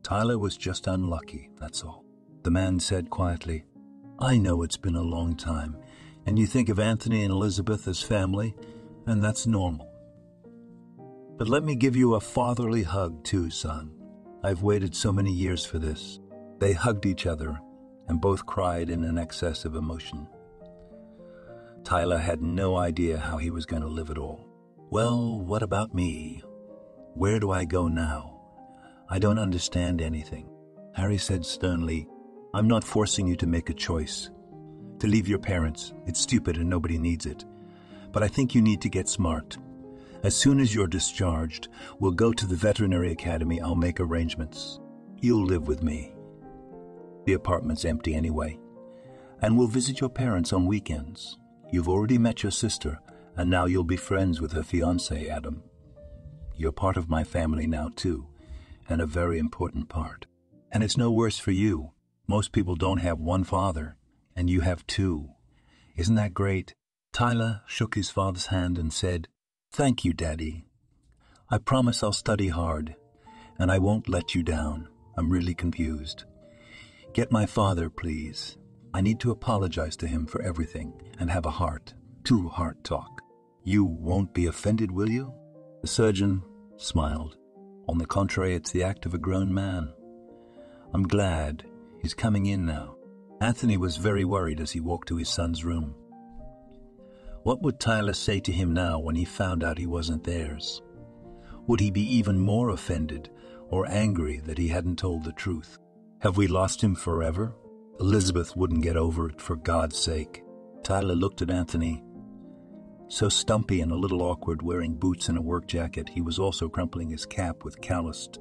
Tyler was just unlucky, that's all. The man said quietly, "I know it's been a long time, and you think of Anthony and Elizabeth as family, and that's normal. But let me give you a fatherly hug too, son. I've waited so many years for this." They hugged each other and both cried in an excess of emotion. Tyler had no idea how he was going to live it all. "Well, what about me? Where do I go now? I don't understand anything." Harry said sternly, "I'm not forcing you to make a choice. To leave your parents, it's stupid and nobody needs it. But I think you need to get smart. As soon as you're discharged, we'll go to the veterinary academy. I'll make arrangements. You'll live with me. The apartment's empty anyway. And we'll visit your parents on weekends. You've already met your sister, and now you'll be friends with her fiancé, Adam. You're part of my family now, too, and a very important part. And it's no worse for you. Most people don't have one father, and you have two. Isn't that great?" Tyler shook his father's hand and said, "Thank you, Daddy. I promise I'll study hard, and I won't let you down. I'm really confused. Get my father, please. I need to apologize to him for everything and have a true heart talk. You won't be offended, will you?" The surgeon smiled. "On the contrary, it's the act of a grown man. I'm glad. He's coming in now." Anthony was very worried as he walked to his son's room. What would Tyler say to him now when he found out he wasn't theirs? Would he be even more offended or angry that he hadn't told the truth? Have we lost him forever? Elizabeth wouldn't get over it, for God's sake. Tyler looked at Anthony. So stumpy and a little awkward, wearing boots and a work jacket, he was also crumpling his cap with calloused,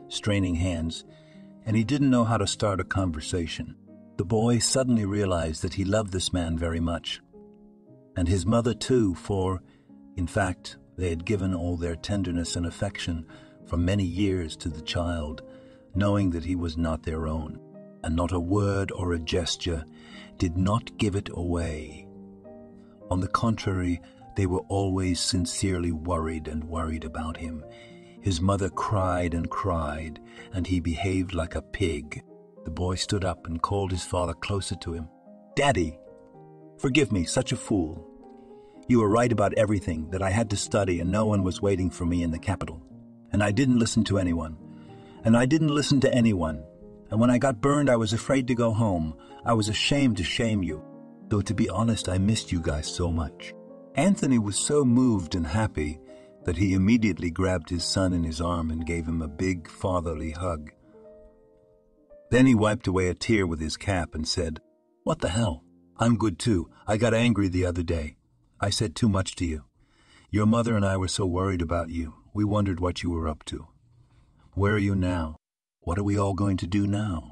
straining hands, and he didn't know how to start a conversation. The boy suddenly realized that he loved this man very much, and his mother too, for, in fact, they had given all their tenderness and affection for many years to the child, knowing that he was not their own, and not a word or a gesture did not give it away. On the contrary, they were always sincerely worried about him. His mother cried and cried, and he behaved like a pig. The boy stood up and called his father closer to him. "Daddy, forgive me, such a fool. You were right about everything, that I had to study and no one was waiting for me in the capital. And I didn't listen to anyone. And I didn't listen to anyone. And when I got burned, I was afraid to go home. I was ashamed to shame you. Though to be honest, I missed you guys so much." Anthony was so moved and happy that he immediately grabbed his son in his arm and gave him a big fatherly hug. Then he wiped away a tear with his cap and said, "What the hell? I'm good too. I got angry the other day. I said too much to you. Your mother and I were so worried about you. We wondered what you were up to. Where are you now? What are we all going to do now?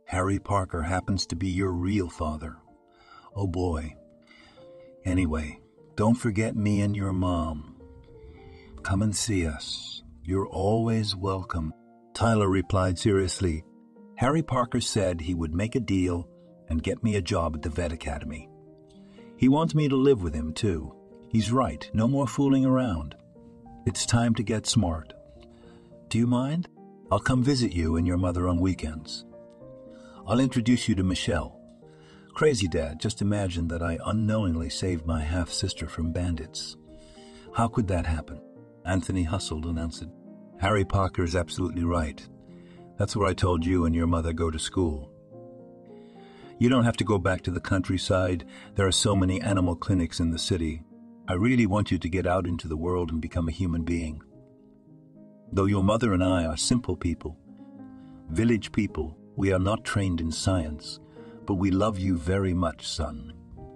Harry Parker happens to be your real father. Oh boy. Anyway, don't forget me and your mom. Come and see us. You're always welcome." Tyler replied seriously. Harry Parker said he would make a deal and get me a job at the vet academy. He wants me to live with him, too. He's right, no more fooling around. It's time to get smart. Do you mind? I'll come visit you and your mother on weekends. I'll introduce you to Michelle. Crazy Dad, just imagine that I unknowingly saved my half-sister from bandits. How could that happen? Anthony hustled and answered, Harry Parker is absolutely right. That's where I told you and your mother go to school. You don't have to go back to the countryside. There are so many animal clinics in the city. I really want you to get out into the world and become a human being. Though your mother and I are simple people, village people, we are not trained in science, but we love you very much, son,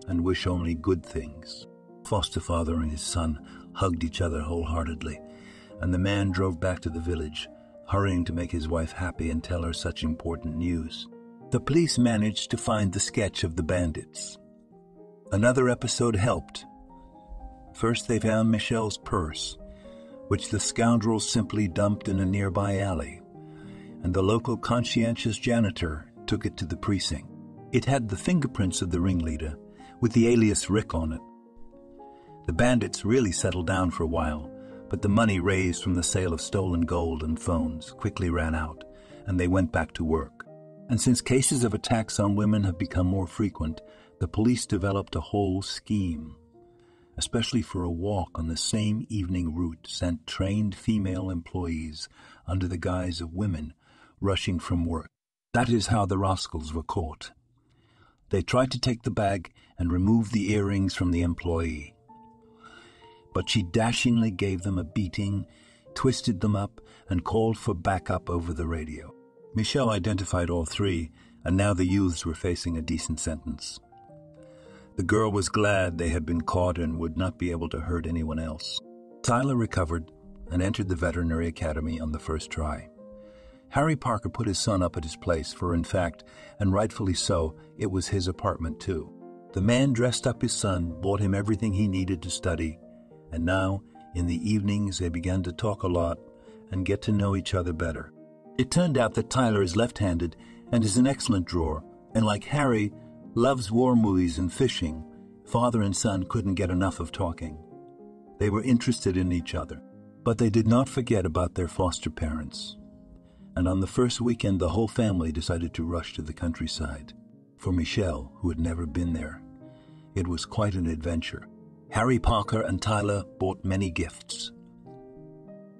and wish only good things. Foster father and his son hugged each other wholeheartedly, and the man drove back to the village, hurrying to make his wife happy and tell her such important news. The police managed to find the sketch of the bandits. Another episode helped. First, they found Michelle's purse, which the scoundrels simply dumped in a nearby alley, and the local conscientious janitor took it to the precinct. It had the fingerprints of the ringleader, with the alias Rick on it. The bandits really settled down for a while, but the money raised from the sale of stolen gold and phones quickly ran out, and they went back to work. And since cases of attacks on women have become more frequent, the police developed a whole scheme. Especially for a walk on the same evening route, sent trained female employees under the guise of women rushing from work. That is how the rascals were caught. They tried to take the bag and remove the earrings from the employee. But she dashingly gave them a beating, twisted them up, and called for backup over the radio. Michelle identified all three, and now the youths were facing a decent sentence. The girl was glad they had been caught and would not be able to hurt anyone else. Tyler recovered and entered the veterinary academy on the first try. Harry Parker put his son up at his place, for in fact, and rightfully so, it was his apartment too. The man dressed up his son, bought him everything he needed to study, and now, in the evenings, they began to talk a lot and get to know each other better. It turned out that Tyler is left-handed and is an excellent drawer, and like Harry, loves war movies and fishing. Father and son couldn't get enough of talking. They were interested in each other, but they did not forget about their foster parents. And on the first weekend, the whole family decided to rush to the countryside. For Michelle, who had never been there, it was quite an adventure. Harry Parker and Tyler bought many gifts.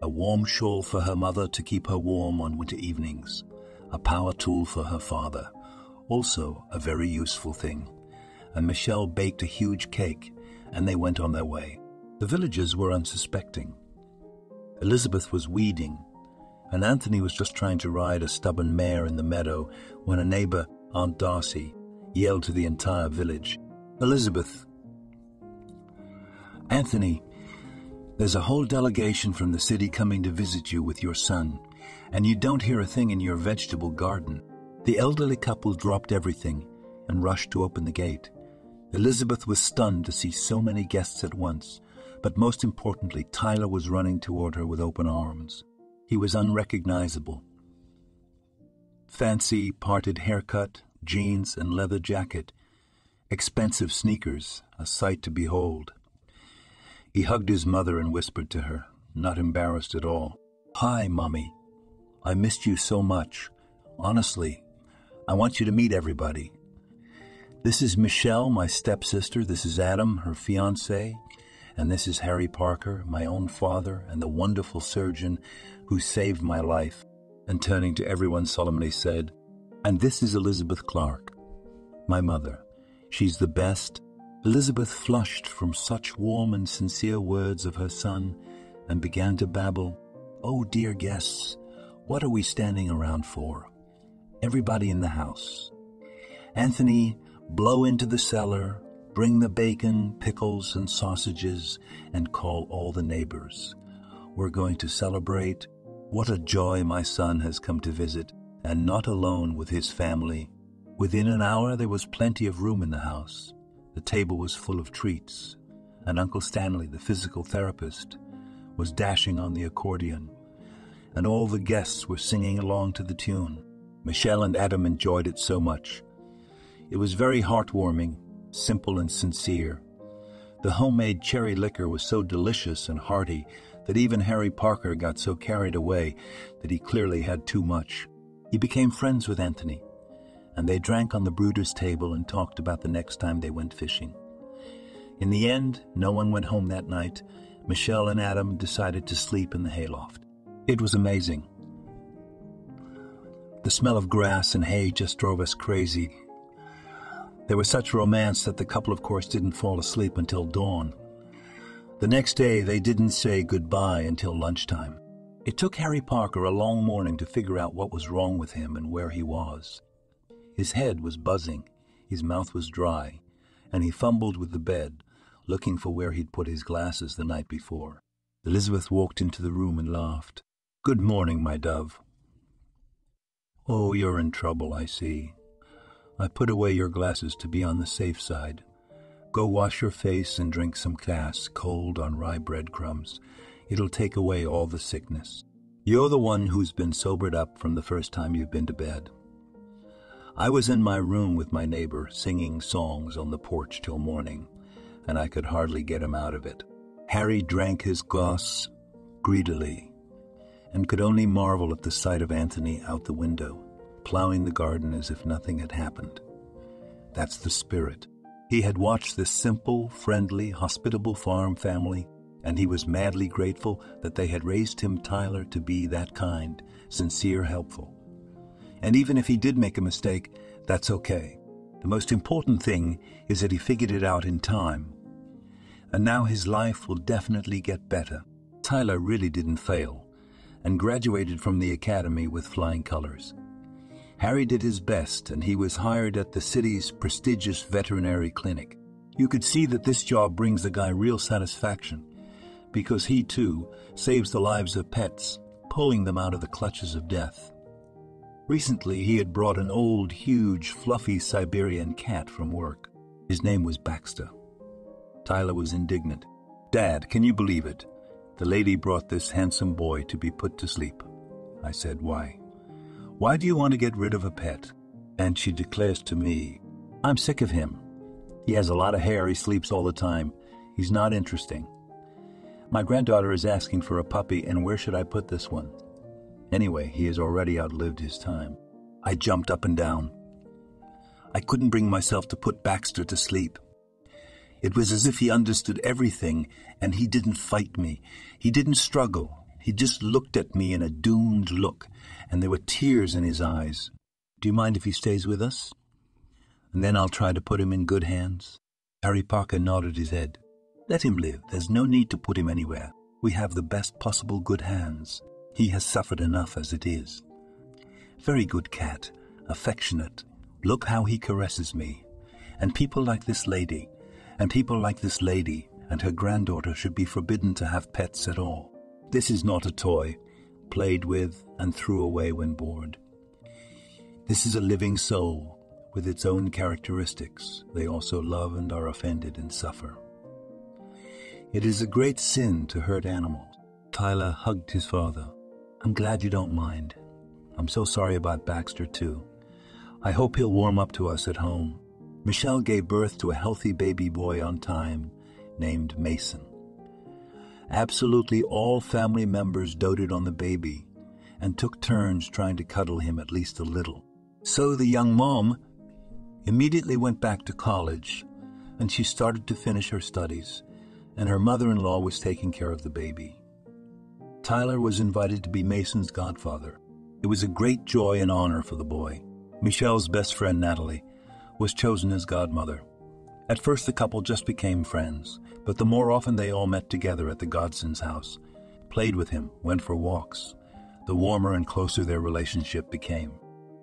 A warm shawl for her mother to keep her warm on winter evenings, a power tool for her father, also a very useful thing, and Michelle baked a huge cake, and they went on their way. The villagers were unsuspecting. Elizabeth was weeding, and Anthony was just trying to ride a stubborn mare in the meadow when a neighbor, Aunt Darcy, yelled to the entire village, "Elizabeth! Anthony, there's a whole delegation from the city coming to visit you with your son, and you don't hear a thing in your vegetable garden." The elderly couple dropped everything and rushed to open the gate. Elizabeth was stunned to see so many guests at once, but most importantly, Tyler was running toward her with open arms. He was unrecognizable. Fancy parted haircut, jeans, and leather jacket. Expensive sneakers, a sight to behold. He hugged his mother and whispered to her, not embarrassed at all, "Hi, Mommy. I missed you so much. Honestly, I want you to meet everybody. This is Michelle, my stepsister. This is Adam, her fiancé. And this is Harry Parker, my own father, and the wonderful surgeon who saved my life." And turning to everyone solemnly said, "And this is Elizabeth Clark, my mother. She's the best." Elizabeth flushed from such warm and sincere words of her son and began to babble, "Oh, dear guests, what are we standing around for? Everybody in the house. Anthony, blow into the cellar, bring the bacon, pickles, and sausages, and call all the neighbors. We're going to celebrate. What a joy my son has come to visit, and not alone with his family." Within an hour there was plenty of room in the house. The table was full of treats, and Uncle Stanley, the physical therapist, was dashing on the accordion, and all the guests were singing along to the tune. Michelle and Adam enjoyed it so much. It was very heartwarming, simple and sincere. The homemade cherry liquor was so delicious and hearty that even Harry Parker got so carried away that he clearly had too much. He became friends with Anthony, and they drank on the Brewder's table and talked about the next time they went fishing. In the end, no one went home that night. Michelle and Adam decided to sleep in the hayloft. It was amazing. The smell of grass and hay just drove us crazy. There was such romance that the couple, of course, didn't fall asleep until dawn. The next day, they didn't say goodbye until lunchtime. It took Harry Parker a long morning to figure out what was wrong with him and where he was. His head was buzzing, his mouth was dry, and he fumbled with the bed, looking for where he'd put his glasses the night before. Elizabeth walked into the room and laughed. "Good morning, my dove." "Oh, you're in trouble, I see. I put away your glasses to be on the safe side. Go wash your face and drink some Cass, cold on rye breadcrumbs. It'll take away all the sickness. You're the one who's been sobered up from the first time you've been to bed. I was in my room with my neighbor, singing songs on the porch till morning, and I could hardly get him out of it. Harry drank his glass greedily and could only marvel at the sight of Anthony out the window, plowing the garden as if nothing had happened. That's the spirit. He had watched this simple, friendly, hospitable farm family, and he was madly grateful that they had raised him, Tyler, to be that kind, sincere, helpful. And even if he did make a mistake, that's okay. The most important thing is that he figured it out in time. And now his life will definitely get better. Tyler really didn't fail and graduated from the academy with flying colors. Harry did his best, and he was hired at the city's prestigious veterinary clinic. You could see that this job brings the guy real satisfaction, because he, too, saves the lives of pets, pulling them out of the clutches of death. Recently, he had brought an old, huge, fluffy Siberian cat from work. His name was Baxter. Tyler was indignant. "Dad, can you believe it? The lady brought this handsome boy to be put to sleep." I said, "Why? Why do you want to get rid of a pet?" And she declares to me, "I'm sick of him. He has a lot of hair, he sleeps all the time. He's not interesting. My granddaughter is asking for a puppy, and where should I put this one? Anyway, he has already outlived his time." I jumped up and down. I couldn't bring myself to put Baxter to sleep. It was as if he understood everything, and he didn't fight me. He didn't struggle. He just looked at me in a doomed look, and there were tears in his eyes. "Do you mind if he stays with us? And then I'll try to put him in good hands." Harry Parker nodded his head. "Let him live. There's no need to put him anywhere. We have the best possible good hands. He has suffered enough as it is. Very good cat, affectionate. Look how he caresses me. And people like this lady, and her granddaughter should be forbidden to have pets at all. This is not a toy, played with and threw away when bored. This is a living soul with its own characteristics. They also love and are offended and suffer. It is a great sin to hurt animals." Tyler hugged his father. "I'm glad you don't mind. I'm so sorry about Baxter, too. I hope he'll warm up to us at home. Michelle gave birth to a healthy baby boy on time, named Mason. Absolutely all family members doted on the baby and took turns trying to cuddle him at least a little. So the young mom immediately went back to college, and she started to finish her studies, and her mother-in-law was taking care of the baby. Tyler was invited to be Mason's godfather. It was a great joy and honor for the boy. Michelle's best friend, Natalie, was chosen as godmother. At first, the couple just became friends, but the more often they all met together at the godson's house, played with him, went for walks, the warmer and closer their relationship became.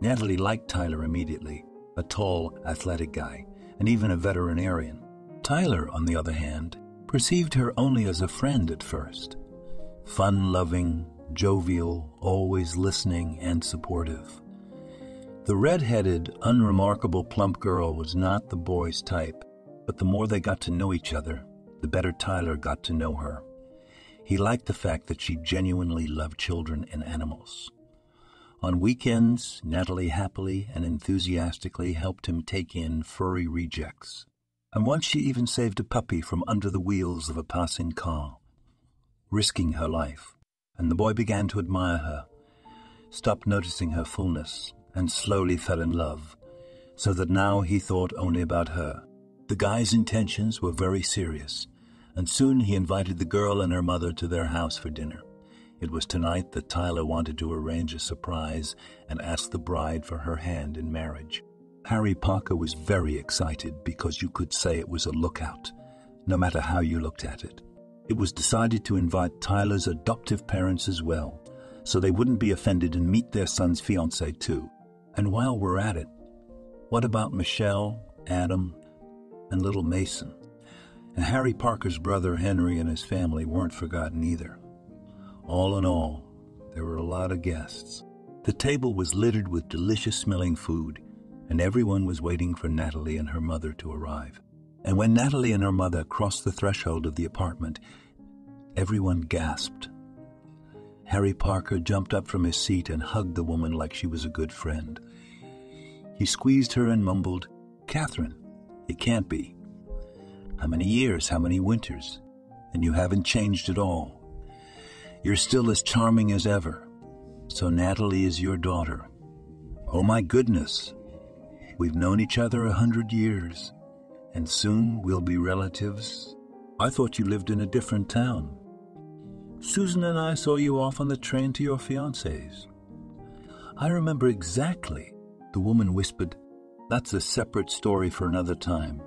Natalie liked Tyler immediately, a tall, athletic guy, and even a veterinarian. Tyler, on the other hand, perceived her only as a friend at first. Fun-loving, jovial, always listening and supportive. The red-headed, unremarkable plump girl was not the boy's type, but the more they got to know each other, the better Tyler got to know her. He liked the fact that she genuinely loved children and animals. On weekends, Natalie happily and enthusiastically helped him take in furry rejects. And once she even saved a puppy from under the wheels of a passing car, risking her life. And the boy began to admire her, stopped noticing her fullness, and slowly fell in love, so that now he thought only about her. The guy's intentions were very serious, and soon he invited the girl and her mother to their house for dinner. It was tonight that Tyler wanted to arrange a surprise and ask the bride for her hand in marriage. Harry Parker was very excited because you could say it was a lookout, no matter how you looked at it. It was decided to invite Tyler's adoptive parents as well, so they wouldn't be offended and meet their son's fiancée too. And while we're at it, what about Michelle, Adam, and little Mason? And Harry Parker's brother Henry and his family weren't forgotten either. All in all, there were a lot of guests. The table was littered with delicious-smelling food, and everyone was waiting for Natalie and her mother to arrive. And when Natalie and her mother crossed the threshold of the apartment, everyone gasped. Harry Parker jumped up from his seat and hugged the woman like she was a good friend. He squeezed her and mumbled, "Catherine, it can't be." How many years, how many winters? And you haven't changed at all. You're still as charming as ever. So Natalie is your daughter. Oh my goodness. We've known each other 100 years. And soon we'll be relatives. I thought you lived in a different town. Susan and I saw you off on the train to your fiancé's. I remember exactly. The woman whispered, "That's a separate story for another time.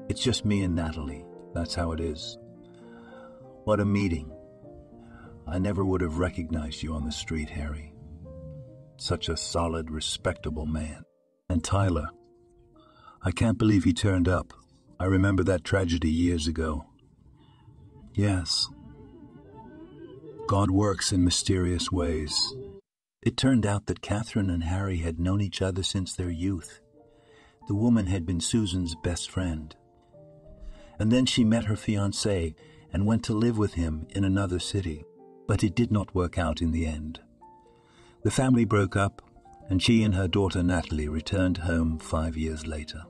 It's just me and Natalie. That's how it is." What a meeting. I never would have recognized you on the street, Harry. Such a solid, respectable man. And Tyler. I can't believe he turned up. I remember that tragedy years ago. Yes. God works in mysterious ways. It turned out that Catherine and Harry had known each other since their youth. The woman had been Susan's best friend. And then she met her fiancé and went to live with him in another city. But it did not work out in the end. The family broke up, and she and her daughter Natalie returned home 5 years later.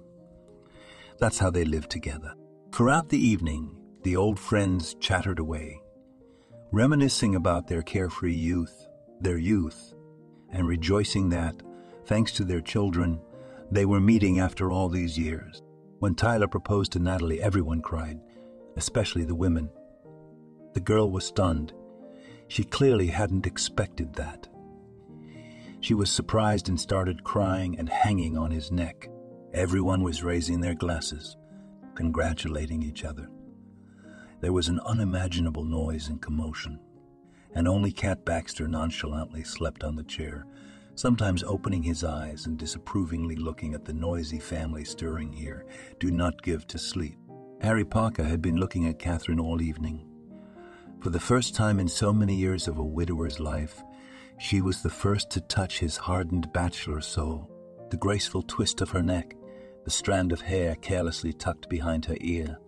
That's how they lived together. Throughout the evening, the old friends chattered away, reminiscing about their carefree youth, and rejoicing that, thanks to their children, they were meeting after all these years. When Tyler proposed to Natalie, everyone cried, especially the women. The girl was stunned. She clearly hadn't expected that. She was surprised and started crying and hanging on his neck. Everyone was raising their glasses, congratulating each other. There was an unimaginable noise and commotion, and only Cat Baxter nonchalantly slept on the chair, sometimes opening his eyes and disapprovingly looking at the noisy family stirring here. Do not give to sleep. Harry Parker had been looking at Catherine all evening. For the first time in so many years of a widower's life, she was the first to touch his hardened bachelor soul. The graceful twist of her neck, the strand of hair carelessly tucked behind her ear,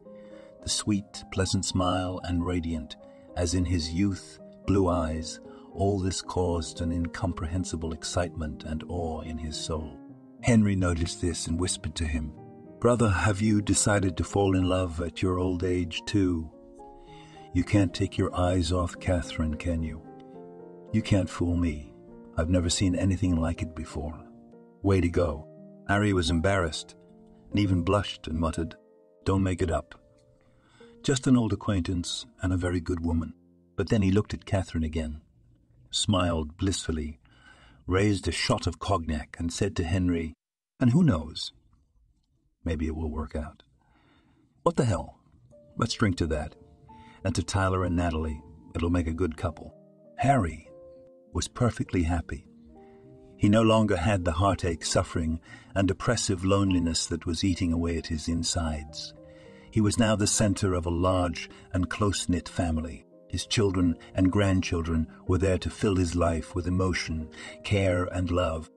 the sweet, pleasant smile and radiant, as in his youth, blue eyes, all this caused an incomprehensible excitement and awe in his soul. Henry noticed this and whispered to him, "Brother, have you decided to fall in love at your old age too? You can't take your eyes off Catherine, can you? You can't fool me. I've never seen anything like it before." "Way to go." Harry was embarrassed and even blushed and muttered, "Don't make it up. Just an old acquaintance and a very good woman." But then he looked at Catherine again, smiled blissfully, raised a shot of cognac and said to Henry, "And who knows? Maybe it will work out. What the hell? Let's drink to that. And to Tyler and Natalie, it'll make a good couple." Harry was perfectly happy. He no longer had the heartache, suffering, and oppressive loneliness that was eating away at his insides. He was now the center of a large and close-knit family. His children and grandchildren were there to fill his life with emotion, care, and love.